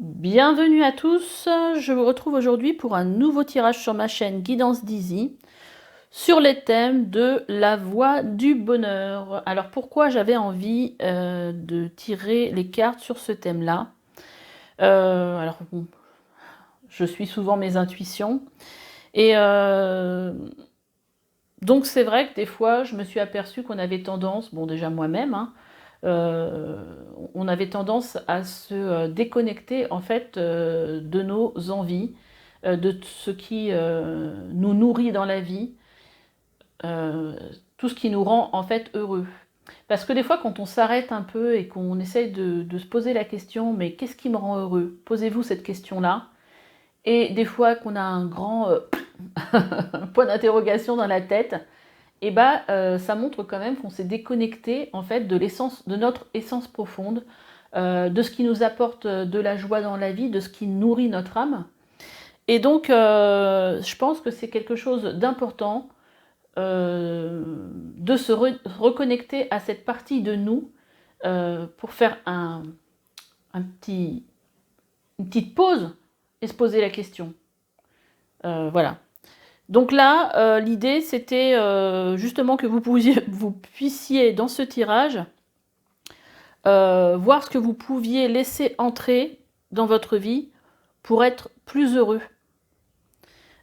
Bienvenue à tous, je vous retrouve aujourd'hui pour un nouveau tirage sur ma chaîne Guidance Dizzy sur les thèmes de la voie du bonheur. Alors pourquoi j'avais envie de tirer les cartes sur ce thème-là? Alors bon, je suis souvent mes intuitions et donc c'est vrai que des fois je me suis aperçue qu'on avait tendance, bon déjà moi-même, hein, on avait tendance à se déconnecter en fait de nos envies, de ce qui nous nourrit dans la vie, tout ce qui nous rend en fait heureux. Parce que des fois quand on s'arrête un peu et qu'on essaye de se poser la question, mais qu'est-ce qui me rend heureux? Posez-vous cette question-là. Et des fois qu'on a un grand point d'interrogation dans la tête, et ça montre quand même qu'on s'est déconnecté en fait de l'essence, de notre essence profonde, de ce qui nous apporte de la joie dans la vie, de ce qui nourrit notre âme. Et donc, je pense que c'est quelque chose d'important de se reconnecter à cette partie de nous pour faire une petite pause et se poser la question. Voilà. Donc là, l'idée, c'était justement que vous puissiez, dans ce tirage, voir ce que vous pouviez laisser entrer dans votre vie pour être plus heureux.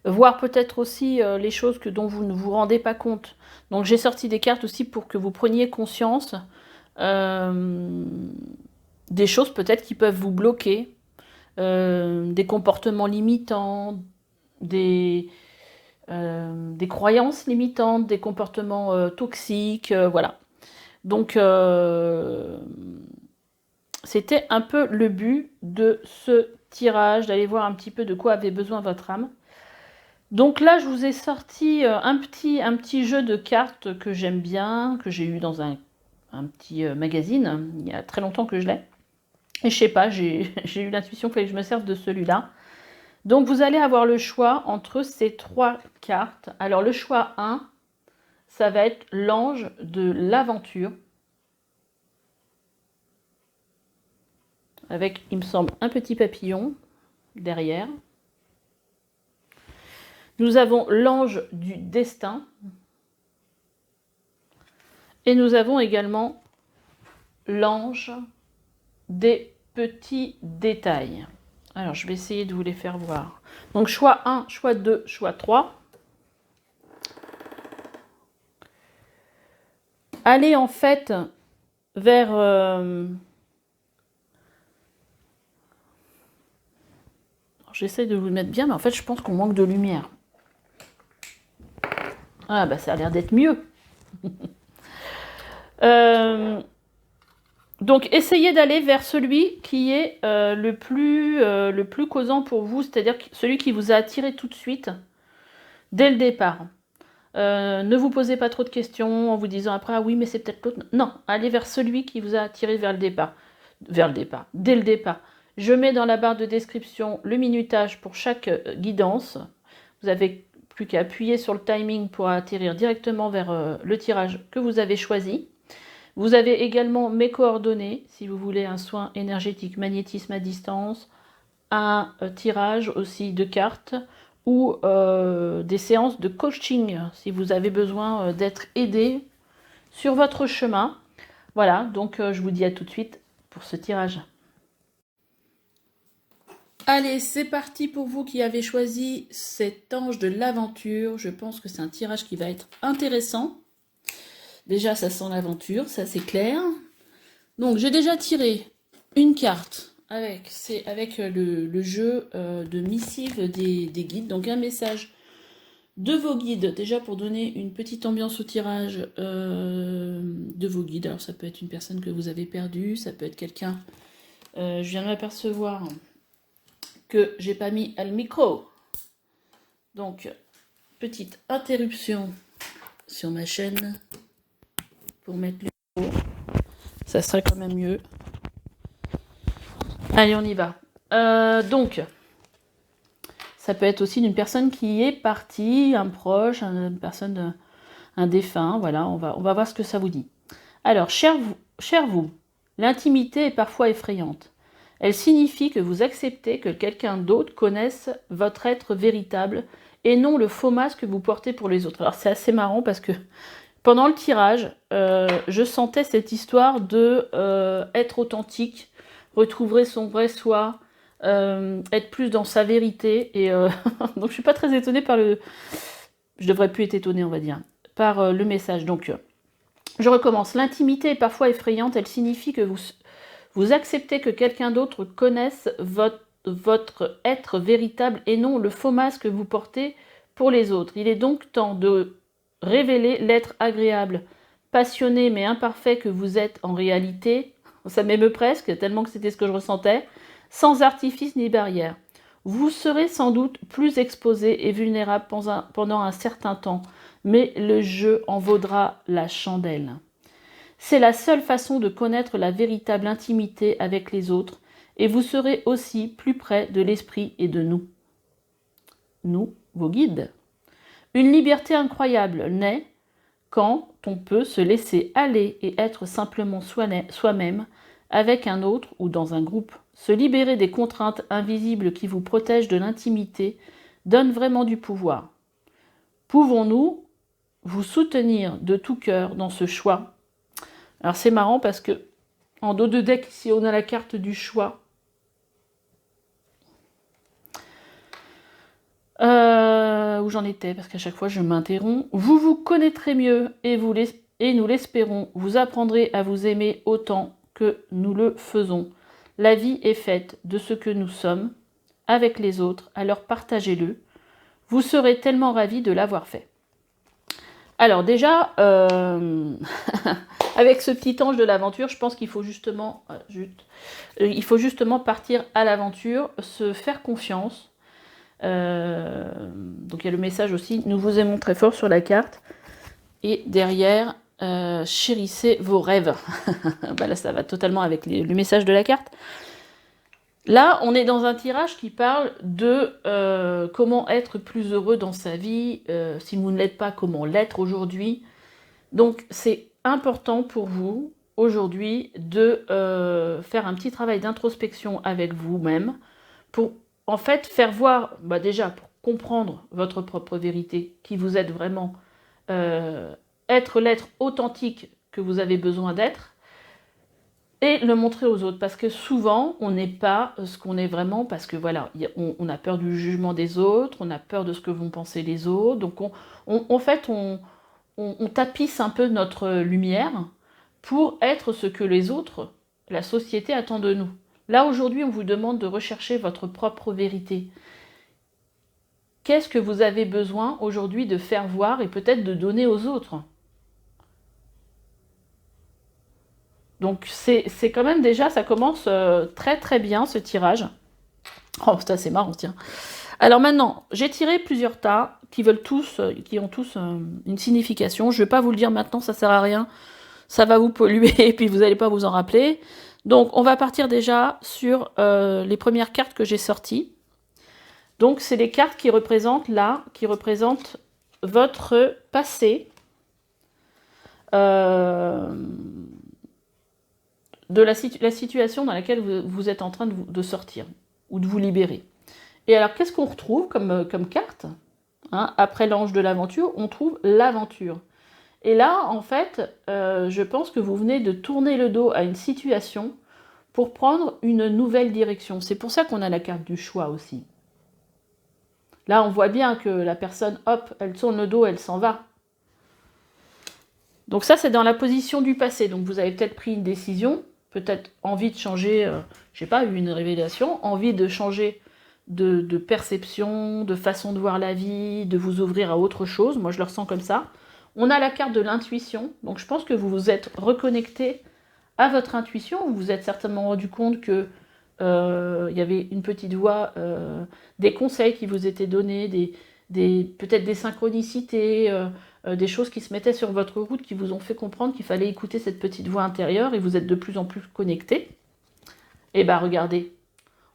Voir peut-être aussi les choses dont vous ne vous rendez pas compte. Donc j'ai sorti des cartes aussi pour que vous preniez conscience des choses peut-être qui peuvent vous bloquer, des comportements limitants, des croyances limitantes, des comportements toxiques, voilà. Donc, c'était un peu le but de ce tirage, d'aller voir un petit peu de quoi avait besoin votre âme. Donc là, je vous ai sorti un petit jeu de cartes que j'aime bien, que j'ai eu dans un petit magazine, il y a très longtemps que je l'ai. Et je sais pas, j'ai eu l'intuition qu'il fallait que je me serve de celui-là. Donc vous allez avoir le choix entre ces trois cartes. Alors le choix 1, ça va être l'ange de l'aventure. Avec, il me semble, un petit papillon derrière. Nous avons l'ange du destin. Et nous avons également l'ange des petits détails. Alors je vais essayer de vous les faire voir. Donc choix 1, choix 2, choix 3. Allez en fait vers... J'essaie de vous le mettre bien, mais en fait je pense qu'on manque de lumière. Ah bah ça a l'air d'être mieux. Donc essayez d'aller vers celui qui est le plus causant pour vous, c'est-à-dire celui qui vous a attiré tout de suite, dès le départ. Ne vous posez pas trop de questions en vous disant après, ah oui, mais c'est peut-être l'autre. Non, allez vers celui qui vous a attiré vers le départ. Dès le départ. Je mets dans la barre de description le minutage pour chaque guidance. Vous avez plus qu'à appuyer sur le timing pour atterrir directement vers le tirage que vous avez choisi. Vous avez également mes coordonnées, si vous voulez un soin énergétique, magnétisme à distance, un tirage aussi de cartes, ou des séances de coaching, si vous avez besoin d'être aidé sur votre chemin. Voilà, donc je vous dis à tout de suite pour ce tirage. Allez, c'est parti pour vous qui avez choisi cet ange de l'aventure. Je pense que c'est un tirage qui va être intéressant. Déjà, ça sent l'aventure, ça c'est clair. Donc, j'ai déjà tiré une carte avec le jeu de missive des guides. Donc, un message de vos guides, déjà pour donner une petite ambiance au tirage de vos guides. Alors, ça peut être une personne que vous avez perdue, ça peut être quelqu'un... je viens de m'apercevoir que j'ai pas mis le micro. Donc, petite interruption sur ma chaîne pour mettre le micro. Ça serait quand même mieux. Allez, on y va. Donc, ça peut être aussi d'une personne qui est partie, un proche, une personne, un défunt. Voilà, on va voir ce que ça vous dit. Alors, cher vous, l'intimité est parfois effrayante. Elle signifie que vous acceptez que quelqu'un d'autre connaisse votre être véritable et non le faux masque que vous portez pour les autres. Alors c'est assez marrant parce que pendant le tirage, je sentais cette histoire de être authentique, retrouver son vrai soi, être plus dans sa vérité. Et donc je suis pas très étonnée par le... Je devrais plus être étonnée, on va dire, par le message. Donc je recommence. L'intimité est parfois effrayante. Elle signifie que vous acceptez que quelqu'un d'autre connaisse votre être véritable et non le faux masque que vous portez pour les autres. Il est donc temps de révéler l'être agréable, passionné mais imparfait que vous êtes en réalité. Ça m'émeut presque, tellement que c'était ce que je ressentais, sans artifice ni barrière. Vous serez sans doute plus exposé et vulnérable pendant un certain temps, mais le jeu en vaudra la chandelle. C'est la seule façon de connaître la véritable intimité avec les autres, et vous serez aussi plus près de l'esprit et de nous. Nous, vos guides. Une liberté incroyable naît quand on peut se laisser aller et être simplement soi-même avec un autre ou dans un groupe. Se libérer des contraintes invisibles qui vous protègent de l'intimité donne vraiment du pouvoir. Pouvons-nous vous soutenir de tout cœur dans ce choix? Alors c'est marrant parce que en dos de deck, ici on a la carte du choix. Où j'en étais, parce qu'à chaque fois je m'interromps. Vous vous connaîtrez mieux et nous l'espérons. Vous apprendrez à vous aimer autant que nous le faisons. La vie est faite de ce que nous sommes avec les autres, alors partagez-le. Vous serez tellement ravis de l'avoir fait. Alors déjà, avec ce petit ange de l'aventure, je pense qu'il faut justement, partir à l'aventure, se faire confiance. Donc il y a le message aussi, nous vous aimons très fort sur la carte. Et derrière, chérissez vos rêves. Bah là, ça va totalement avec le message de la carte. Là, on est dans un tirage qui parle de comment être plus heureux dans sa vie. Si vous ne l'êtes pas, comment l'être aujourd'hui. Donc, c'est important pour vous, aujourd'hui, de faire un petit travail d'introspection avec vous-même pour, en fait, faire voir, bah déjà, pour comprendre votre propre vérité, qui vous êtes vraiment, être l'être authentique que vous avez besoin d'être, et le montrer aux autres, parce que souvent, on n'est pas ce qu'on est vraiment, parce que voilà, on a peur du jugement des autres, on a peur de ce que vont penser les autres, donc en fait, on tapisse un peu notre lumière pour être ce que les autres, la société attend de nous. Là, aujourd'hui, on vous demande de rechercher votre propre vérité. Qu'est-ce que vous avez besoin aujourd'hui de faire voir et peut-être de donner aux autres ? Donc c'est quand même déjà, ça commence très très bien ce tirage. Oh, ça c'est marrant, tiens. Alors maintenant, j'ai tiré plusieurs tas qui ont tous une signification. Je ne vais pas vous le dire maintenant, ça sert à rien. Ça va vous polluer et puis vous n'allez pas vous en rappeler. Donc on va partir déjà sur les premières cartes que j'ai sorties. Donc c'est les cartes qui représentent votre passé. De la situation dans laquelle vous êtes en train de sortir ou de vous libérer. Et alors, qu'est-ce qu'on retrouve comme carte, hein? Après l'ange de l'aventure, on trouve l'aventure. Et là, en fait, je pense que vous venez de tourner le dos à une situation pour prendre une nouvelle direction. C'est pour ça qu'on a la carte du choix aussi. Là, on voit bien que la personne, hop, elle tourne le dos, elle s'en va. Donc ça, c'est dans la position du passé. Donc vous avez peut-être pris une décision, peut-être envie de changer, je sais pas, une révélation, envie de changer de perception, de façon de voir la vie, de vous ouvrir à autre chose. Moi, je le ressens comme ça. On a la carte de l'intuition. Donc je pense que vous vous êtes reconnecté à votre intuition. Vous vous êtes certainement rendu compte que il y avait une petite voix, des conseils qui vous étaient donnés, peut-être des synchronicités, des choses qui se mettaient sur votre route, qui vous ont fait comprendre qu'il fallait écouter cette petite voix intérieure, et vous êtes de plus en plus connecté. Et bien regardez,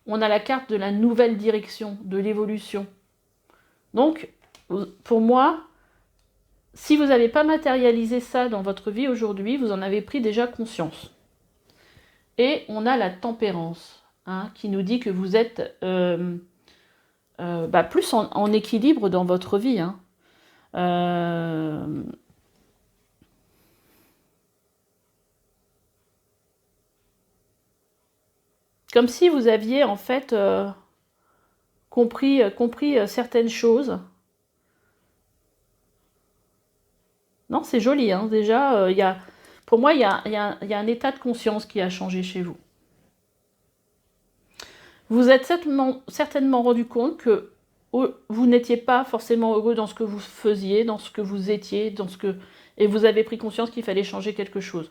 on a la carte de la nouvelle direction, de l'évolution. Donc, pour moi, si vous n'avez pas matérialisé ça dans votre vie aujourd'hui, vous en avez pris déjà conscience. Et on a la tempérance. hein, qui nous dit que vous êtes plus en équilibre dans votre vie. Hein. Comme si vous aviez en fait compris certaines choses. Non, c'est joli, hein. Déjà, pour moi, il y a un état de conscience qui a changé chez vous. Vous êtes certainement rendu compte que vous n'étiez pas forcément heureux dans ce que vous faisiez, dans ce que vous étiez, et vous avez pris conscience qu'il fallait changer quelque chose.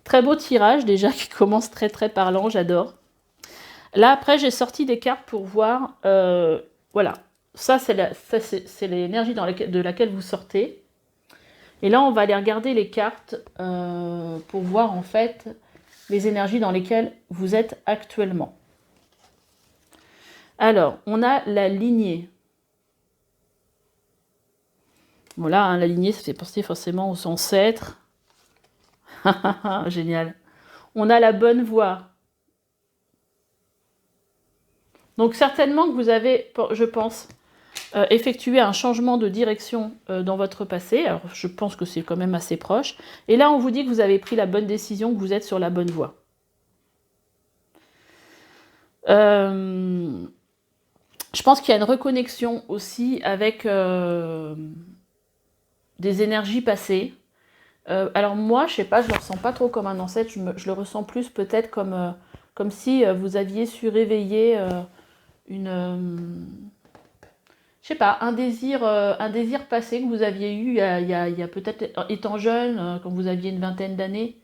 Très beau tirage déjà qui commence très très parlant, j'adore. Là après j'ai sorti des cartes pour voir, voilà, ça c'est l'énergie de laquelle vous sortez. Et là on va aller regarder les cartes pour voir en fait les énergies dans lesquelles vous êtes actuellement. Alors, on a la lignée. Voilà, hein, la lignée, ça fait penser forcément aux ancêtres. Génial. On a la bonne voie. Donc certainement que vous avez, je pense, effectué un changement de direction dans votre passé. Alors je pense que c'est quand même assez proche. Et là, on vous dit que vous avez pris la bonne décision, que vous êtes sur la bonne voie. Je pense qu'il y a une reconnexion aussi avec des énergies passées. Alors moi, je sais pas, je le ressens pas trop comme un ancêtre, je le ressens plus peut-être comme si vous aviez su réveiller je sais pas, un désir passé que vous aviez eu il y a peut-être étant jeune, quand vous aviez une vingtaine d'années,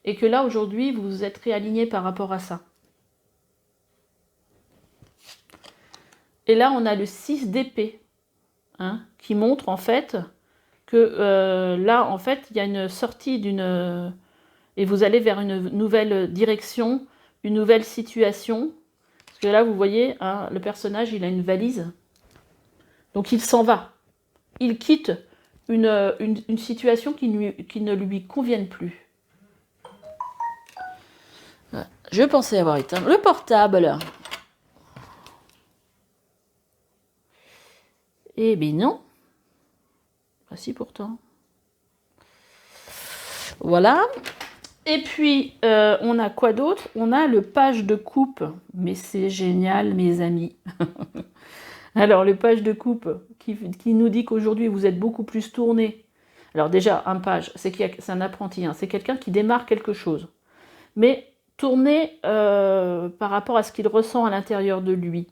et que là aujourd'hui vous vous êtes réaligné par rapport à ça. Et là, on a le 6 d'épée, hein, qui montre en fait que là, en fait, il y a une sortie et vous allez vers une nouvelle direction, une nouvelle situation. Parce que là, vous voyez, hein, le personnage, il a une valise. Donc, il s'en va. Il quitte une situation qui ne lui convienne plus. Je pensais avoir éteint le portable. Eh bien non. Ah si, pourtant. Voilà. Et puis, on a quoi d'autre? On a le page de coupe. Mais c'est génial, mes amis. Alors, le page de coupe qui nous dit qu'aujourd'hui, vous êtes beaucoup plus tourné. Alors déjà, un page, c'est un apprenti. Hein, c'est quelqu'un qui démarre quelque chose. Mais tourné par rapport à ce qu'il ressent à l'intérieur de lui.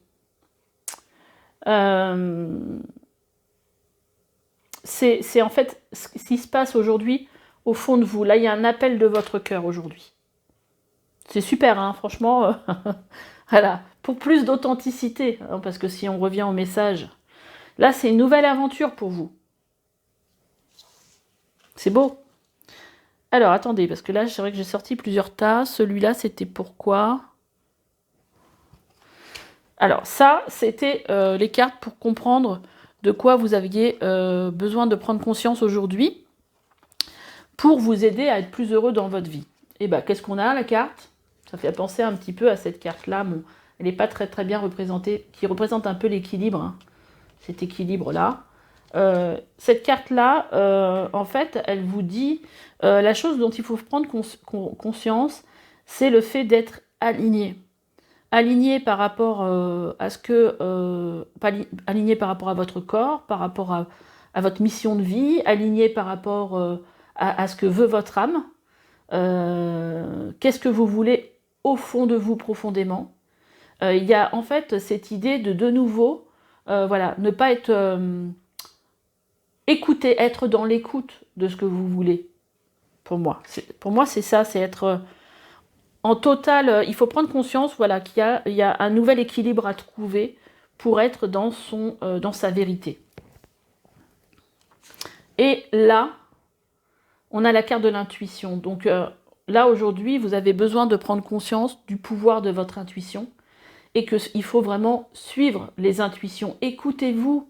C'est en fait ce qui se passe aujourd'hui au fond de vous. Là, il y a un appel de votre cœur aujourd'hui. C'est super, hein, franchement. Voilà, pour plus d'authenticité, hein, parce que si on revient au message, là, c'est une nouvelle aventure pour vous. C'est beau. Alors, attendez, parce que là, c'est vrai que j'ai sorti plusieurs tas. Celui-là, c'était pourquoi? Alors, ça, c'était les cartes pour comprendre de quoi vous aviez besoin de prendre conscience aujourd'hui pour vous aider à être plus heureux dans votre vie. Et bien, qu'est-ce qu'on a, la carte? Ça fait penser un petit peu à cette carte-là. Bon, elle n'est pas très très bien représentée, qui représente un peu l'équilibre, hein, cet équilibre-là. Cette carte-là, en fait, elle vous dit la chose dont il faut prendre conscience, c'est le fait d'être aligné. Aligné par rapport à ce que... aligné par rapport à votre corps, par rapport à votre mission de vie, aligné par rapport à ce que veut votre âme. Qu'est-ce que vous voulez au fond de vous profondément. Il y a en fait cette idée de nouveau, voilà, ne pas être... écouter, être dans l'écoute de ce que vous voulez. Pour moi, c'est ça, c'est être... en total, il faut prendre conscience, voilà, qu'il y a un nouvel équilibre à trouver pour être dans sa vérité. Et là, on a la carte de l'intuition. Donc là, aujourd'hui, vous avez besoin de prendre conscience du pouvoir de votre intuition et qu'il faut vraiment suivre les intuitions. Écoutez-vous.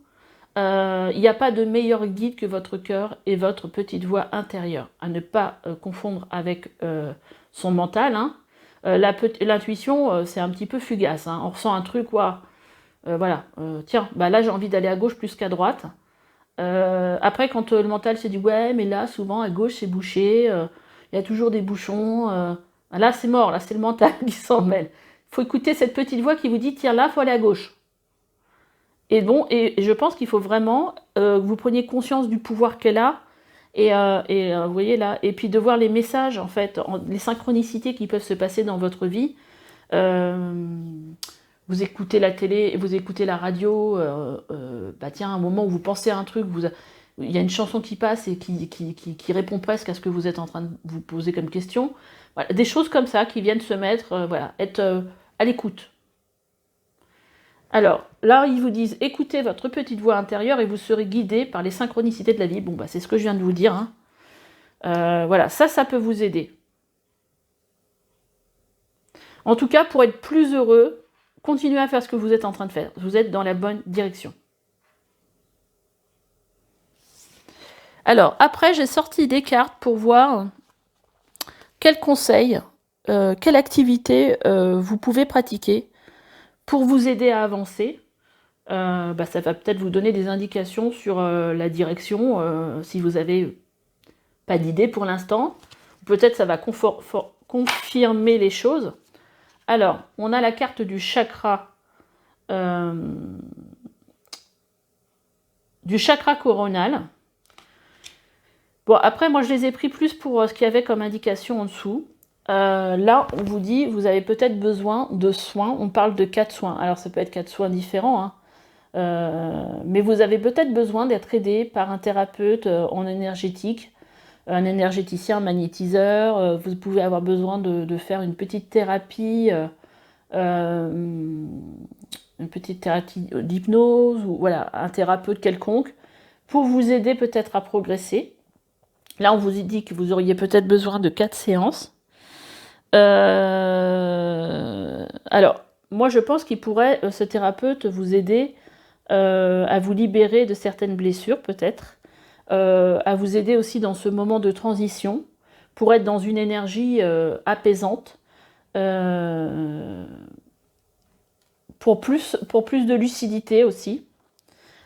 Il n'y a pas de meilleur guide que votre cœur et votre petite voix intérieure. À ne pas confondre avec son mental, hein. L'intuition, c'est un petit peu fugace, hein. On ressent un truc, voilà, tiens, bah là j'ai envie d'aller à gauche plus qu'à droite. Après, quand le mental se dit ouais, mais là souvent à gauche c'est bouché, il y a toujours des bouchons, là c'est mort, là c'est le mental qui s'en mêle. Il faut écouter cette petite voix qui vous dit tiens, là faut aller à gauche. Et bon, et je pense qu'il faut vraiment que vous preniez conscience du pouvoir qu'elle a. Vous voyez là, et puis de voir les messages, en fait, les synchronicités qui peuvent se passer dans votre vie. Euh, Vous écoutez la télé, vous écoutez la radio, bah tiens, un moment où vous pensez à un truc, il y a une chanson qui passe et qui répond presque à ce que vous êtes en train de vous poser comme question. Voilà, des choses comme ça qui viennent se mettre, voilà, être à l'écoute. Alors, là, ils vous disent, écoutez votre petite voix intérieure et vous serez guidé par les synchronicités de la vie. Bon, bah, c'est ce que je viens de vous dire, hein. Voilà, ça peut vous aider. En tout cas, pour être plus heureux, continuez à faire ce que vous êtes en train de faire. Vous êtes dans la bonne direction. Alors, après, j'ai sorti des cartes pour voir quels conseils, quelle activité vous pouvez pratiquer pour vous aider à avancer. Bah, ça va peut-être vous donner des indications sur la direction, si vous n'avez pas d'idée pour l'instant. Peut-être ça va confirmer les choses. Alors, on a la carte du chakra coronal. Bon, après, moi, je les ai pris plus pour ce qu'il y avait comme indication en dessous. Là, on vous dit, vous avez peut-être besoin de soins. On parle de 4 soins. Alors, ça peut être 4 soins différents, hein. Mais vous avez peut-être besoin d'être aidé par un thérapeute en énergétique, un énergéticien, un magnétiseur. Vous pouvez avoir besoin de faire une petite thérapie, d'hypnose, ou voilà, un thérapeute quelconque, pour vous aider peut-être à progresser. Là, on vous dit que vous auriez peut-être besoin de 4 séances. Alors, moi, je pense qu'il pourrait, ce thérapeute, vous aider à vous libérer de certaines blessures, peut-être, à vous aider aussi dans ce moment de transition, pour être dans une énergie apaisante, pour plus de lucidité aussi.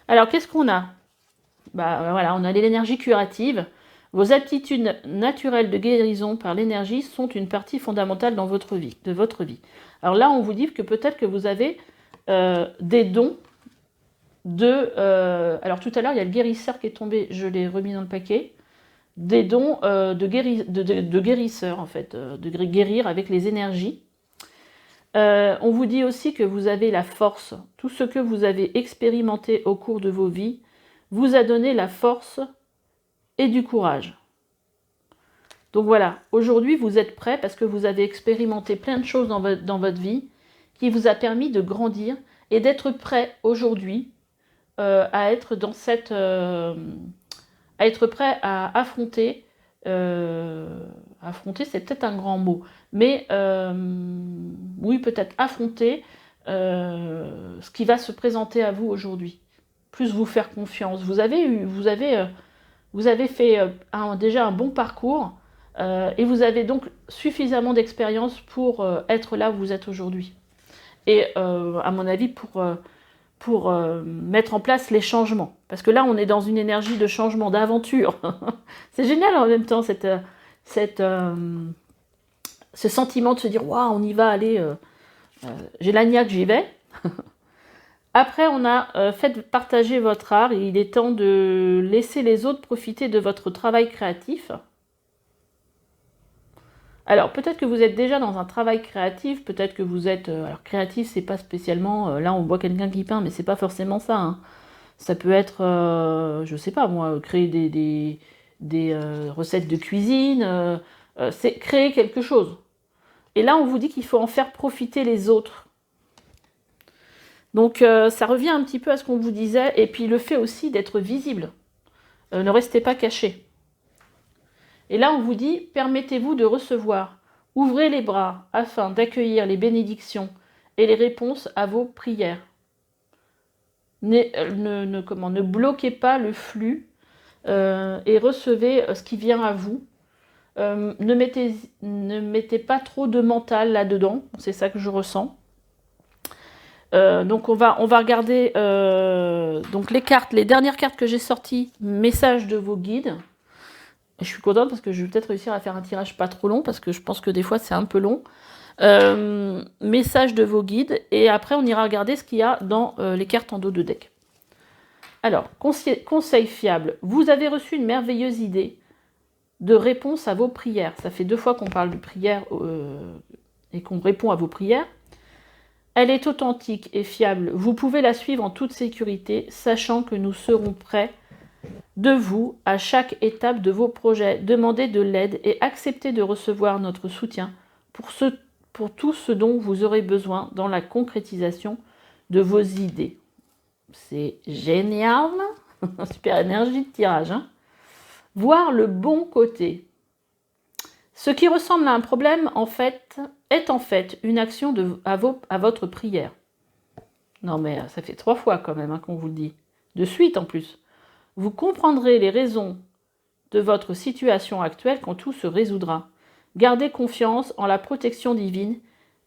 Alors, qu'est-ce qu'on a? Bah, voilà, on a l'énergie curative. Vos aptitudes naturelles de guérison par l'énergie sont une partie fondamentale de votre vie. Alors là, on vous dit que peut-être que vous avez des dons alors tout à l'heure, il y a le guérisseur qui est tombé, je l'ai remis dans le paquet. Des dons de guérisseur, en fait, de guérir avec les énergies. On vous dit aussi que vous avez la force. Tout ce que vous avez expérimenté au cours de vos vies vous a donné la force et du courage. Donc voilà, aujourd'hui vous êtes prêts parce que vous avez expérimenté plein de choses dans votre vie qui vous a permis de grandir et d'être prêt aujourd'hui à être dans cette... à être prêt à affronter... affronter, c'est peut-être un grand mot, mais oui, peut-être affronter ce qui va se présenter à vous aujourd'hui. Plus vous faire confiance. Vous avez fait déjà un bon parcours et vous avez donc suffisamment d'expérience pour être là où vous êtes aujourd'hui. Et à mon avis, pour mettre en place les changements. Parce que là, on est dans une énergie de changement, d'aventure. C'est génial en même temps, ce sentiment de se dire « Waouh, on y va, allez, j'ai la niaque, j'y vais ». Après, on a fait partager votre art et il est temps de laisser les autres profiter de votre travail créatif. Alors, peut-être que vous êtes déjà dans un travail créatif, peut-être que vous êtes... alors, créatif, c'est pas spécialement... là, on voit quelqu'un qui peint, mais c'est pas forcément ça, hein. Ça peut être, je sais pas moi, créer des recettes de cuisine, c'est créer quelque chose. Et là, on vous dit qu'il faut en faire profiter les autres. Donc, ça revient un petit peu à ce qu'on vous disait, et puis le fait aussi d'être visible. Ne restez pas caché. Et là, on vous dit, permettez-vous de recevoir. Ouvrez les bras afin d'accueillir les bénédictions et les réponses à vos prières. Ne bloquez pas le flux et recevez ce qui vient à vous. ne mettez pas trop de mental là-dedans, c'est ça que je ressens. Donc on va regarder donc les dernières cartes que j'ai sorties, messages de vos guides. Je suis contente parce que je vais peut-être réussir à faire un tirage pas trop long, parce que je pense que des fois c'est un peu long. Messages de vos guides, et après on ira regarder ce qu'il y a dans les cartes en dos de deck. Alors, conseil fiable, vous avez reçu une merveilleuse idée de réponse à vos prières. Ça fait 2 fois qu'on parle de prières et qu'on répond à vos prières. Elle est authentique et fiable. Vous pouvez la suivre en toute sécurité, sachant que nous serons près de vous à chaque étape de vos projets. Demandez de l'aide et acceptez de recevoir notre soutien pour tout ce dont vous aurez besoin dans la concrétisation de vos idées. C'est génial. Super énergie de tirage. Hein. Voir le bon côté. Ce qui ressemble à un problème, est en fait une action à votre prière. Non mais ça fait 3 fois quand même qu'on vous le dit. De suite en plus. Vous comprendrez les raisons de votre situation actuelle quand tout se résoudra. Gardez confiance en la protection divine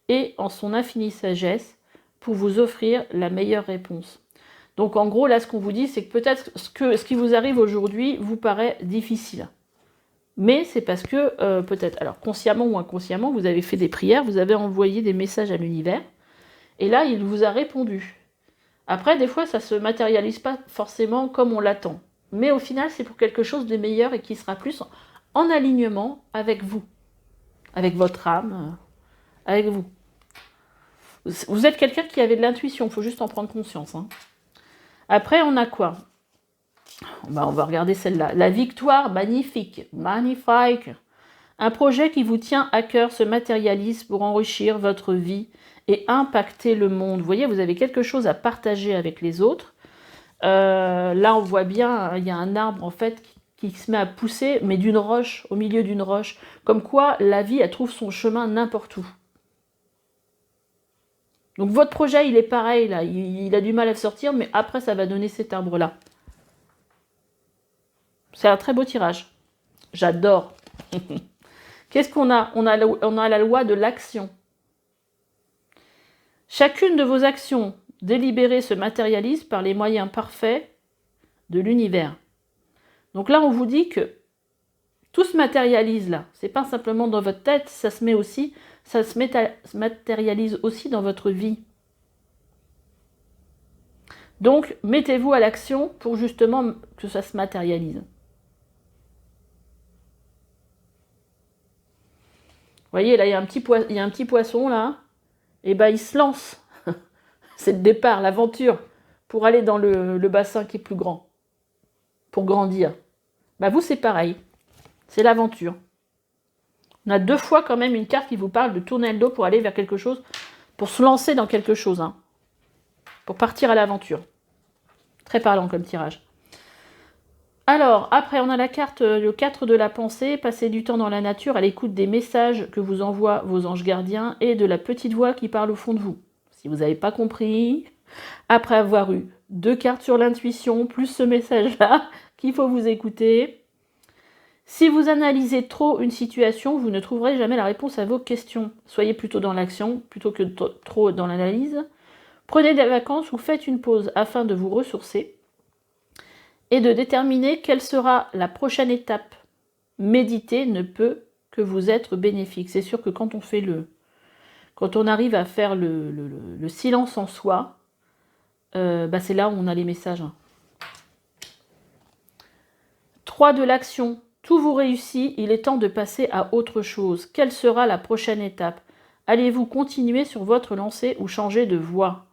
et en son infinie sagesse pour vous offrir la meilleure réponse. Donc en gros, là, ce qu'on vous dit, c'est que peut-être ce qui vous arrive aujourd'hui vous paraît difficile. Mais c'est parce que, peut-être, alors consciemment ou inconsciemment, vous avez fait des prières, vous avez envoyé des messages à l'univers, et là, il vous a répondu. Après, des fois, ça ne se matérialise pas forcément comme on l'attend. Mais au final, c'est pour quelque chose de meilleur et qui sera plus en alignement avec vous, avec votre âme, avec vous. Vous êtes quelqu'un qui avait de l'intuition, il faut juste en prendre conscience. Hein. Après, on a quoi ? On va regarder celle-là. La victoire magnifique. Un projet qui vous tient à cœur se matérialise pour enrichir votre vie et impacter le monde. Vous voyez, vous avez quelque chose à partager avec les autres. Là, on voit bien, il y a un arbre en fait qui se met à pousser, mais d'une roche, au milieu d'une roche. Comme quoi, la vie, elle trouve son chemin n'importe où. Donc votre projet, il est pareil, là. Il a du mal à sortir, mais après, ça va donner cet arbre-là. C'est un très beau tirage. J'adore. Qu'est-ce qu'on a ? On a la loi de l'action. Chacune de vos actions délibérées se matérialise par les moyens parfaits de l'univers. Donc là, on vous dit que tout se matérialise là. C'est pas simplement dans votre tête, ça se matérialise aussi dans votre vie. Donc, mettez-vous à l'action pour justement que ça se matérialise. Vous voyez, là, il y a un petit poisson, là. Et ben, il se lance. C'est le départ, l'aventure, pour aller dans le bassin qui est plus grand. Pour grandir. Ben, vous, c'est pareil. C'est l'aventure. On a 2 fois quand même une carte qui vous parle de tourner le dos pour aller vers quelque chose, pour se lancer dans quelque chose. Hein. Pour partir à l'aventure. Très parlant comme tirage. Alors, après, on a la carte, le 4 de la pensée, passer du temps dans la nature à l'écoute des messages que vous envoient vos anges gardiens et de la petite voix qui parle au fond de vous. Si vous n'avez pas compris, après avoir eu 2 cartes sur l'intuition, plus ce message-là, qu'il faut vous écouter. Si vous analysez trop une situation, vous ne trouverez jamais la réponse à vos questions. Soyez plutôt dans l'action, plutôt que trop dans l'analyse. Prenez des vacances ou faites une pause afin de vous ressourcer et de déterminer quelle sera la prochaine étape. Méditer ne peut que vous être bénéfique. C'est sûr que quand on arrive à faire le silence en soi, c'est là où on a les messages. 3 de l'action. Tout vous réussit, il est temps de passer à autre chose. Quelle sera la prochaine étape ? Allez-vous continuer sur votre lancée ou changer de voie ?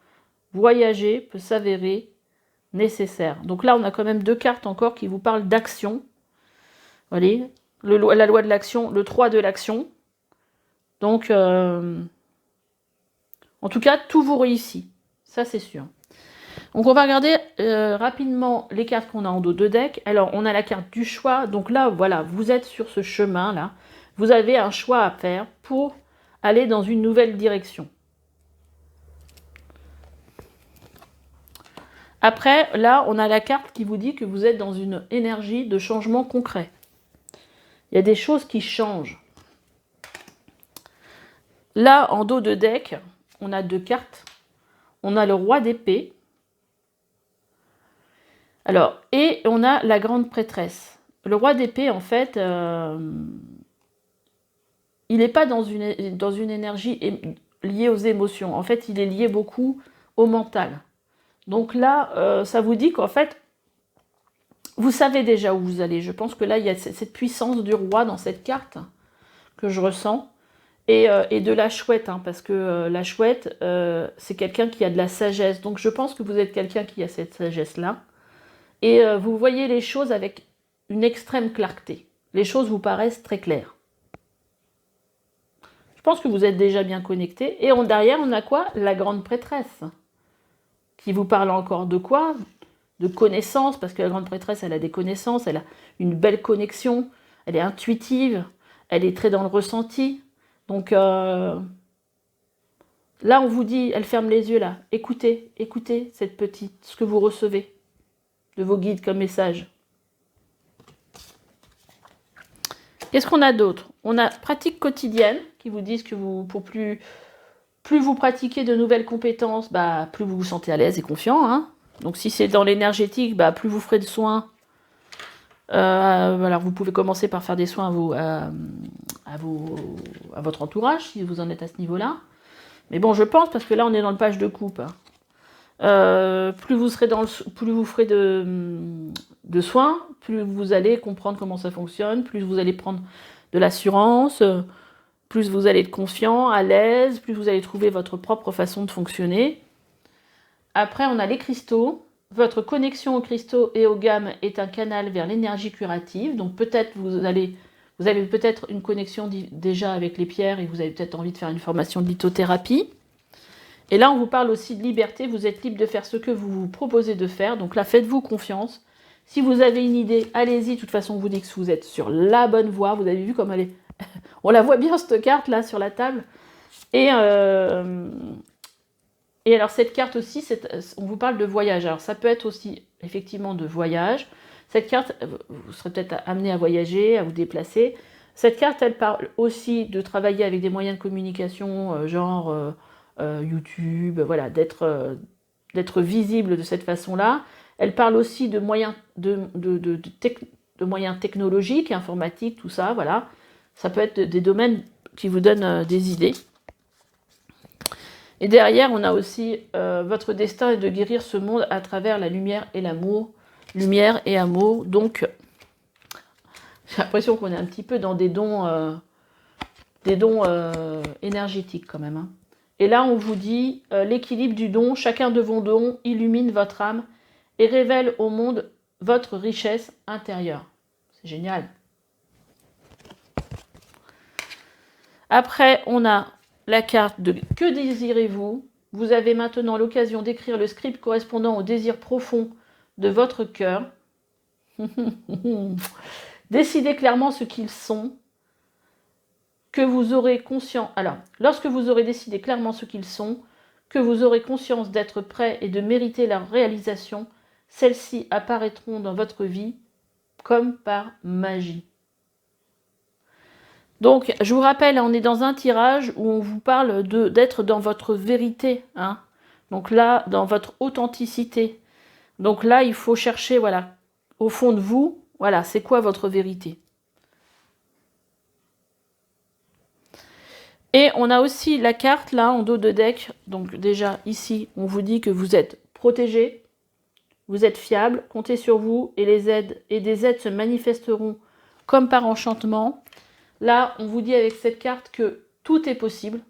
Voyager peut s'avérer nécessaire. Donc là, on a quand même 2 cartes encore qui vous parlent d'action. Voyez, la loi de l'action, le 3 de l'action. Donc, en tout cas, tout vous réussit. Ça, c'est sûr. Donc, on va regarder rapidement les cartes qu'on a en dos de deck. Alors, on a la carte du choix. Donc là, voilà, vous êtes sur ce chemin-là. Vous avez un choix à faire pour aller dans une nouvelle direction. Après, là, on a la carte qui vous dit que vous êtes dans une énergie de changement concret. Il y a des choses qui changent. Là, en dos de deck, on a 2 cartes. On a le roi d'épée. Alors, et on a la grande prêtresse. Le roi d'épée, en fait, il n'est pas dans une énergie liée aux émotions. En fait, il est lié beaucoup au mental. Donc là, ça vous dit qu'en fait, vous savez déjà où vous allez. Je pense que là, il y a cette puissance du roi dans cette carte que je ressens. Et de la chouette, hein, parce que la chouette, c'est quelqu'un qui a de la sagesse. Donc je pense que vous êtes quelqu'un qui a cette sagesse-là. Et vous voyez les choses avec une extrême clarté. Les choses vous paraissent très claires. Je pense que vous êtes déjà bien connecté. Et derrière, on a quoi? La grande prêtresse. Qui vous parle encore de quoi? De connaissances, parce que la grande prêtresse, elle a des connaissances, elle a une belle connexion, elle est intuitive, elle est très dans le ressenti. Donc là, on vous dit, elle ferme les yeux là. Écoutez, écoutez cette petite, ce que vous recevez de vos guides comme message. Qu'est-ce qu'on a d'autre? On a pratique quotidienne qui vous disent que plus vous pratiquez de nouvelles compétences, bah, plus vous vous sentez à l'aise et confiant. Hein. Donc si c'est dans l'énergétique, bah, plus vous ferez de soins. Alors vous pouvez commencer par faire des soins à votre entourage, si vous en êtes à ce niveau-là. Mais bon, je pense, parce que là, on est dans le page de coupe. Plus vous serez plus vous ferez de soins, plus vous allez comprendre comment ça fonctionne, plus vous allez prendre de l'assurance, plus vous allez être confiant, à l'aise, plus vous allez trouver votre propre façon de fonctionner. Après, on a les cristaux. Votre connexion aux cristaux et aux gammes est un canal vers l'énergie curative. Donc peut-être vous avez peut-être une connexion déjà avec les pierres et vous avez peut-être envie de faire une formation de lithothérapie. Et là, on vous parle aussi de liberté. Vous êtes libre de faire ce que vous vous proposez de faire. Donc là, faites-vous confiance. Si vous avez une idée, allez-y. De toute façon, on vous dit que vous êtes sur la bonne voie. Vous avez vu comme elle est... On la voit bien, cette carte, là, sur la table. Et alors, cette carte aussi, on vous parle de voyage. Alors, ça peut être aussi, effectivement, de voyage. Cette carte, vous serez peut-être amené à voyager, à vous déplacer. Cette carte, elle parle aussi de travailler avec des moyens de communication, genre YouTube, voilà, d'être visible de cette façon-là. Elle parle aussi de moyens, moyens technologiques, informatiques, tout ça, voilà. Ça peut être des domaines qui vous donnent des idées. Et derrière, on a aussi votre destin est de guérir ce monde à travers la lumière et l'amour. Lumière et amour. Donc, j'ai l'impression qu'on est un petit peu dans des dons énergétiques quand même. Hein. Et là, on vous dit l'équilibre du don. Chacun de vos dons illumine votre âme et révèle au monde votre richesse intérieure. C'est génial. Après, on a la carte de « Que désirez-vous » Vous avez maintenant l'occasion d'écrire le script correspondant au désir profond de votre cœur. Décidez clairement ce qu'ils sont, que vous aurez conscience... Alors, lorsque vous aurez décidé clairement ce qu'ils sont, que vous aurez conscience d'être prêt et de mériter leur réalisation, celles-ci apparaîtront dans votre vie comme par magie. Donc, je vous rappelle, on est dans un tirage où on vous parle d'être dans votre vérité. Hein. Donc là, dans votre authenticité. Donc là, il faut chercher, voilà, au fond de vous, voilà, c'est quoi votre vérité. Et on a aussi la carte, là, en dos de deck. Donc déjà, ici, on vous dit que vous êtes protégé, vous êtes fiable, comptez sur vous, et des aides se manifesteront comme par enchantement. Là, on vous dit avec cette carte que tout est possible.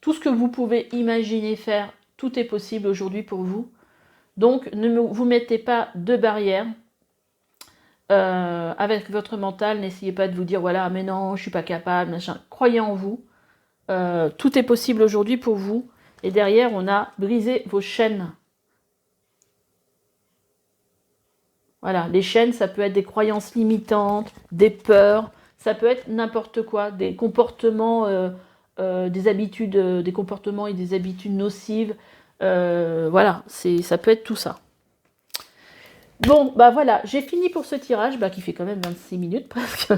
Tout ce que vous pouvez imaginer faire, tout est possible aujourd'hui pour vous. Donc, ne vous mettez pas de barrière avec votre mental. N'essayez pas de vous dire, voilà, mais non, je ne suis pas capable, machin. Croyez en vous. Tout est possible aujourd'hui pour vous. Et derrière, on a brisé vos chaînes. Voilà, les chaînes, ça peut être des croyances limitantes, des peurs, ça peut être n'importe quoi, des comportements, des habitudes, des comportements et des habitudes nocives. Voilà, ça peut être tout ça. Bon, bah voilà, j'ai fini pour ce tirage, bah, qui fait quand même 26 minutes presque.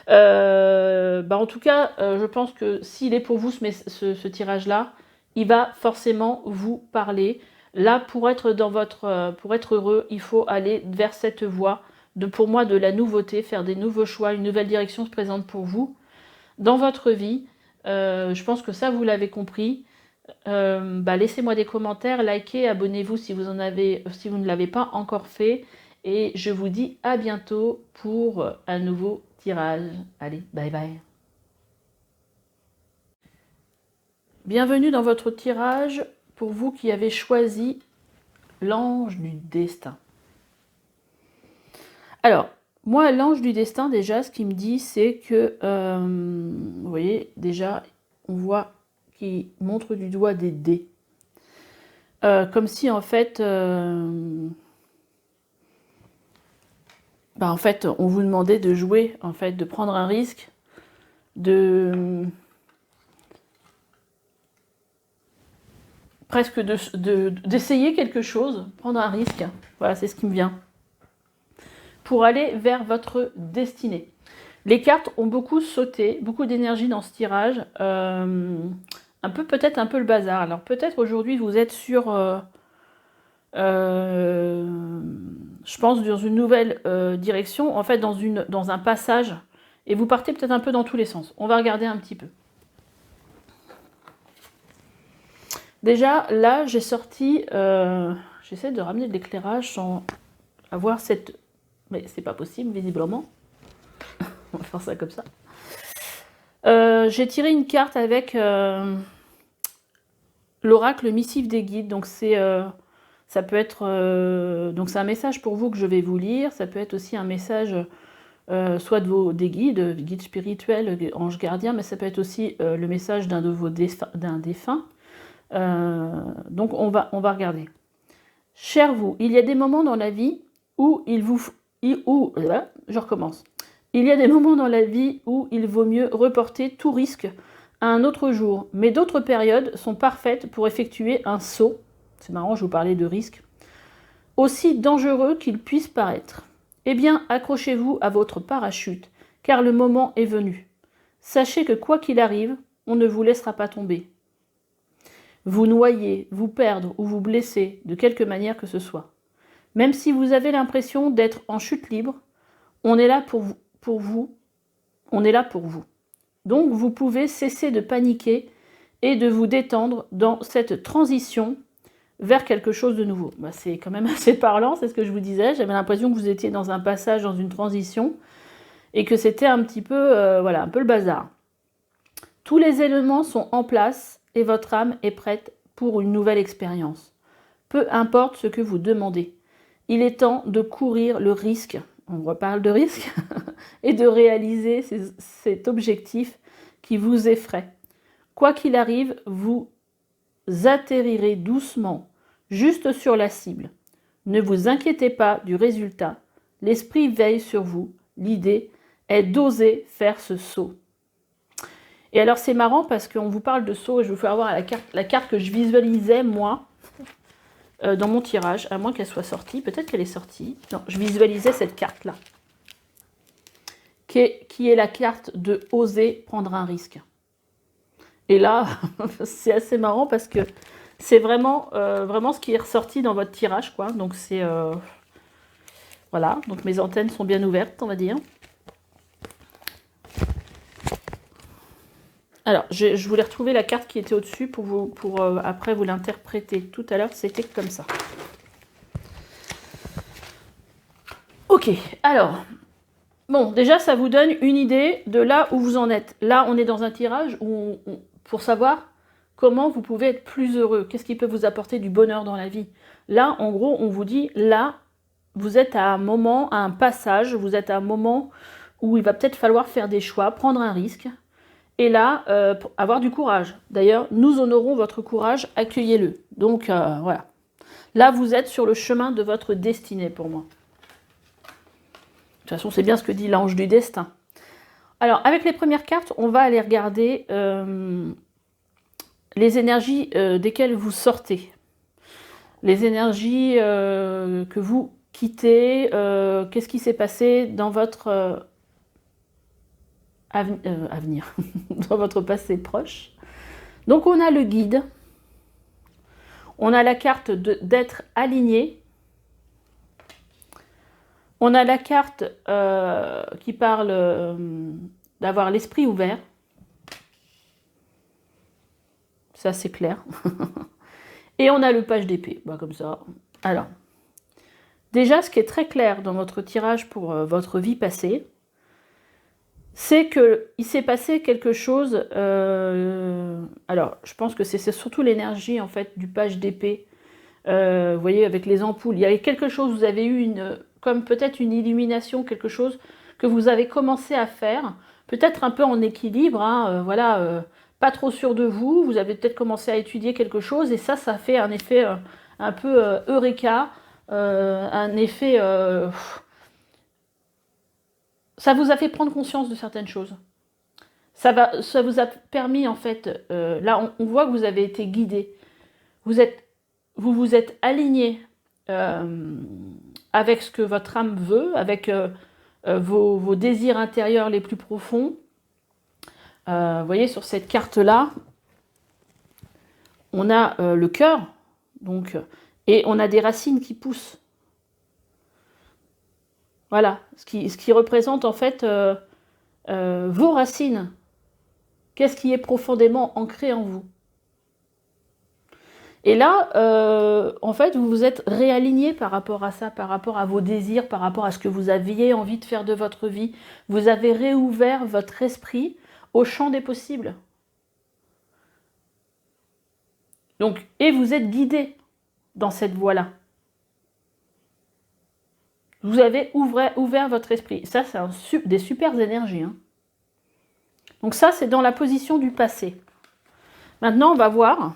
Bah en tout cas, je pense que s'il est pour vous ce tirage-là, il va forcément vous parler. Là, pour être pour être heureux, il faut aller vers cette voie pour moi, de la nouveauté, faire des nouveaux choix, une nouvelle direction se présente pour vous dans votre vie. Je pense que ça, vous l'avez compris. Bah, laissez-moi des commentaires, likez, abonnez-vous si vous ne l'avez pas encore fait. Et je vous dis à bientôt pour un nouveau tirage. Allez, bye bye. Bienvenue dans votre tirage pour vous qui avez choisi l'ange du destin. Alors, moi, l'ange du destin, déjà, ce qu'il me dit, c'est que, vous voyez, déjà, on voit qu'il montre du doigt des dés. Comme si, en fait, en fait, on vous demandait de jouer, en fait, de prendre un risque, presque d'essayer quelque chose, prendre un risque. Voilà, c'est ce qui me vient. Pour aller vers votre destinée. Les cartes ont beaucoup sauté, beaucoup d'énergie dans ce tirage. Peut-être un peu le bazar. Alors peut-être aujourd'hui vous êtes sur, je pense, dans une nouvelle direction, en fait dans un passage, et vous partez peut-être un peu dans tous les sens. On va regarder un petit peu. Déjà, là, j'ai sorti, j'essaie de ramener de l'éclairage sans avoir cette... Mais c'est pas possible, visiblement. On va faire ça comme ça. J'ai tiré une carte avec l'oracle missive des guides. Donc ça peut être... donc c'est un message pour vous que je vais vous lire. Ça peut être aussi un message soit des guides spirituels, anges gardiens, mais ça peut être aussi le message d'un défunt. Donc on va regarder. Cher vous, il y a des moments dans la vie où je recommence. Il y a des moments dans la vie où il vaut mieux reporter tout risque à un autre jour, mais d'autres périodes sont parfaites pour effectuer un saut. C'est marrant, je vous parlais de risque. Aussi dangereux qu'il puisse paraître. Eh bien, accrochez-vous à votre parachute, car le moment est venu. Sachez que quoi qu'il arrive, on ne vous laissera pas tomber. Vous noyer, vous perdre ou vous blesser de quelque manière que ce soit. Même si vous avez l'impression d'être en chute libre, on est là pour vous. On est là pour vous. Donc vous pouvez cesser de paniquer et de vous détendre dans cette transition vers quelque chose de nouveau. Bah, c'est quand même assez parlant, c'est ce que je vous disais. J'avais l'impression que vous étiez dans un passage, dans une transition, et que c'était un petit peu, voilà, un peu le bazar. Tous les éléments sont en place et votre âme est prête pour une nouvelle expérience. Peu importe ce que vous demandez. Il est temps de courir le risque, on reparle de risque, et de réaliser cet objectif qui vous effraie. Quoi qu'il arrive, vous atterrirez doucement, juste sur la cible. Ne vous inquiétez pas du résultat. L'esprit veille sur vous. L'idée est d'oser faire ce saut. Et alors c'est marrant parce qu'on vous parle de saut et je vous fais avoir la carte que je visualisais moi dans mon tirage, à moins qu'elle soit sortie. Peut-être qu'elle est sortie. Non, je visualisais cette carte-là. Qui est la carte de oser prendre un risque. Et là, c'est assez marrant parce que c'est vraiment, vraiment ce qui est ressorti dans votre tirage, quoi. Donc c'est... voilà, donc mes antennes sont bien ouvertes, on va dire. Alors, je voulais retrouver la carte qui était au-dessus pour après vous l'interpréter. Tout à l'heure, c'était comme ça. Ok, alors, bon, déjà, ça vous donne une idée de là où vous en êtes. Là, on est dans un tirage où pour savoir comment vous pouvez être plus heureux. Qu'est-ce qui peut vous apporter du bonheur dans la vie? Là, en gros, on vous dit, là, vous êtes à un moment, à un passage, vous êtes à un moment où il va peut-être falloir faire des choix, prendre un risque. Et là, avoir du courage. D'ailleurs, nous honorons votre courage, accueillez-le. Donc, voilà. Là, vous êtes sur le chemin de votre destinée, pour moi. De toute façon, c'est bien ce que dit l'ange du destin. Alors, avec les premières cartes, on va aller regarder les énergies desquelles vous sortez. Les énergies que vous quitté, qu'est-ce qui s'est passé dans votre avenir, dans votre passé proche. Donc on a le guide, on a la carte d'être aligné, on a la carte qui parle d'avoir l'esprit ouvert, ça c'est clair, et on a le page d'épée, bah, comme ça. Alors, déjà ce qui est très clair dans votre tirage pour votre vie passée, c'est qu'il s'est passé quelque chose, alors je pense que c'est surtout l'énergie en fait du page d'épée, vous voyez avec les ampoules, il y avait quelque chose, vous avez eu comme peut-être une illumination, quelque chose que vous avez commencé à faire, peut-être un peu en équilibre, hein, voilà, pas trop sûr de vous, vous avez peut-être commencé à étudier quelque chose, et ça fait un effet un peu eureka, un effet... ça vous a fait prendre conscience de certaines choses. Ça vous a permis, en fait, là, on voit que vous avez été guidé. Vous vous êtes aligné avec ce que votre âme veut, avec vos désirs intérieurs les plus profonds. Vous voyez, sur cette carte-là, on a le cœur, donc, et on a des racines qui poussent. Voilà, ce qui représente, en fait, vos racines. Qu'est-ce qui est profondément ancré en vous? Et là, en fait, vous vous êtes réaligné par rapport à ça, par rapport à vos désirs, par rapport à ce que vous aviez envie de faire de votre vie. Vous avez réouvert votre esprit au champ des possibles. Donc, et vous êtes guidé dans cette voie-là. Vous avez ouvert votre esprit. Ça, c'est des super énergies. Hein. Donc ça, c'est dans la position du passé. Maintenant, on va voir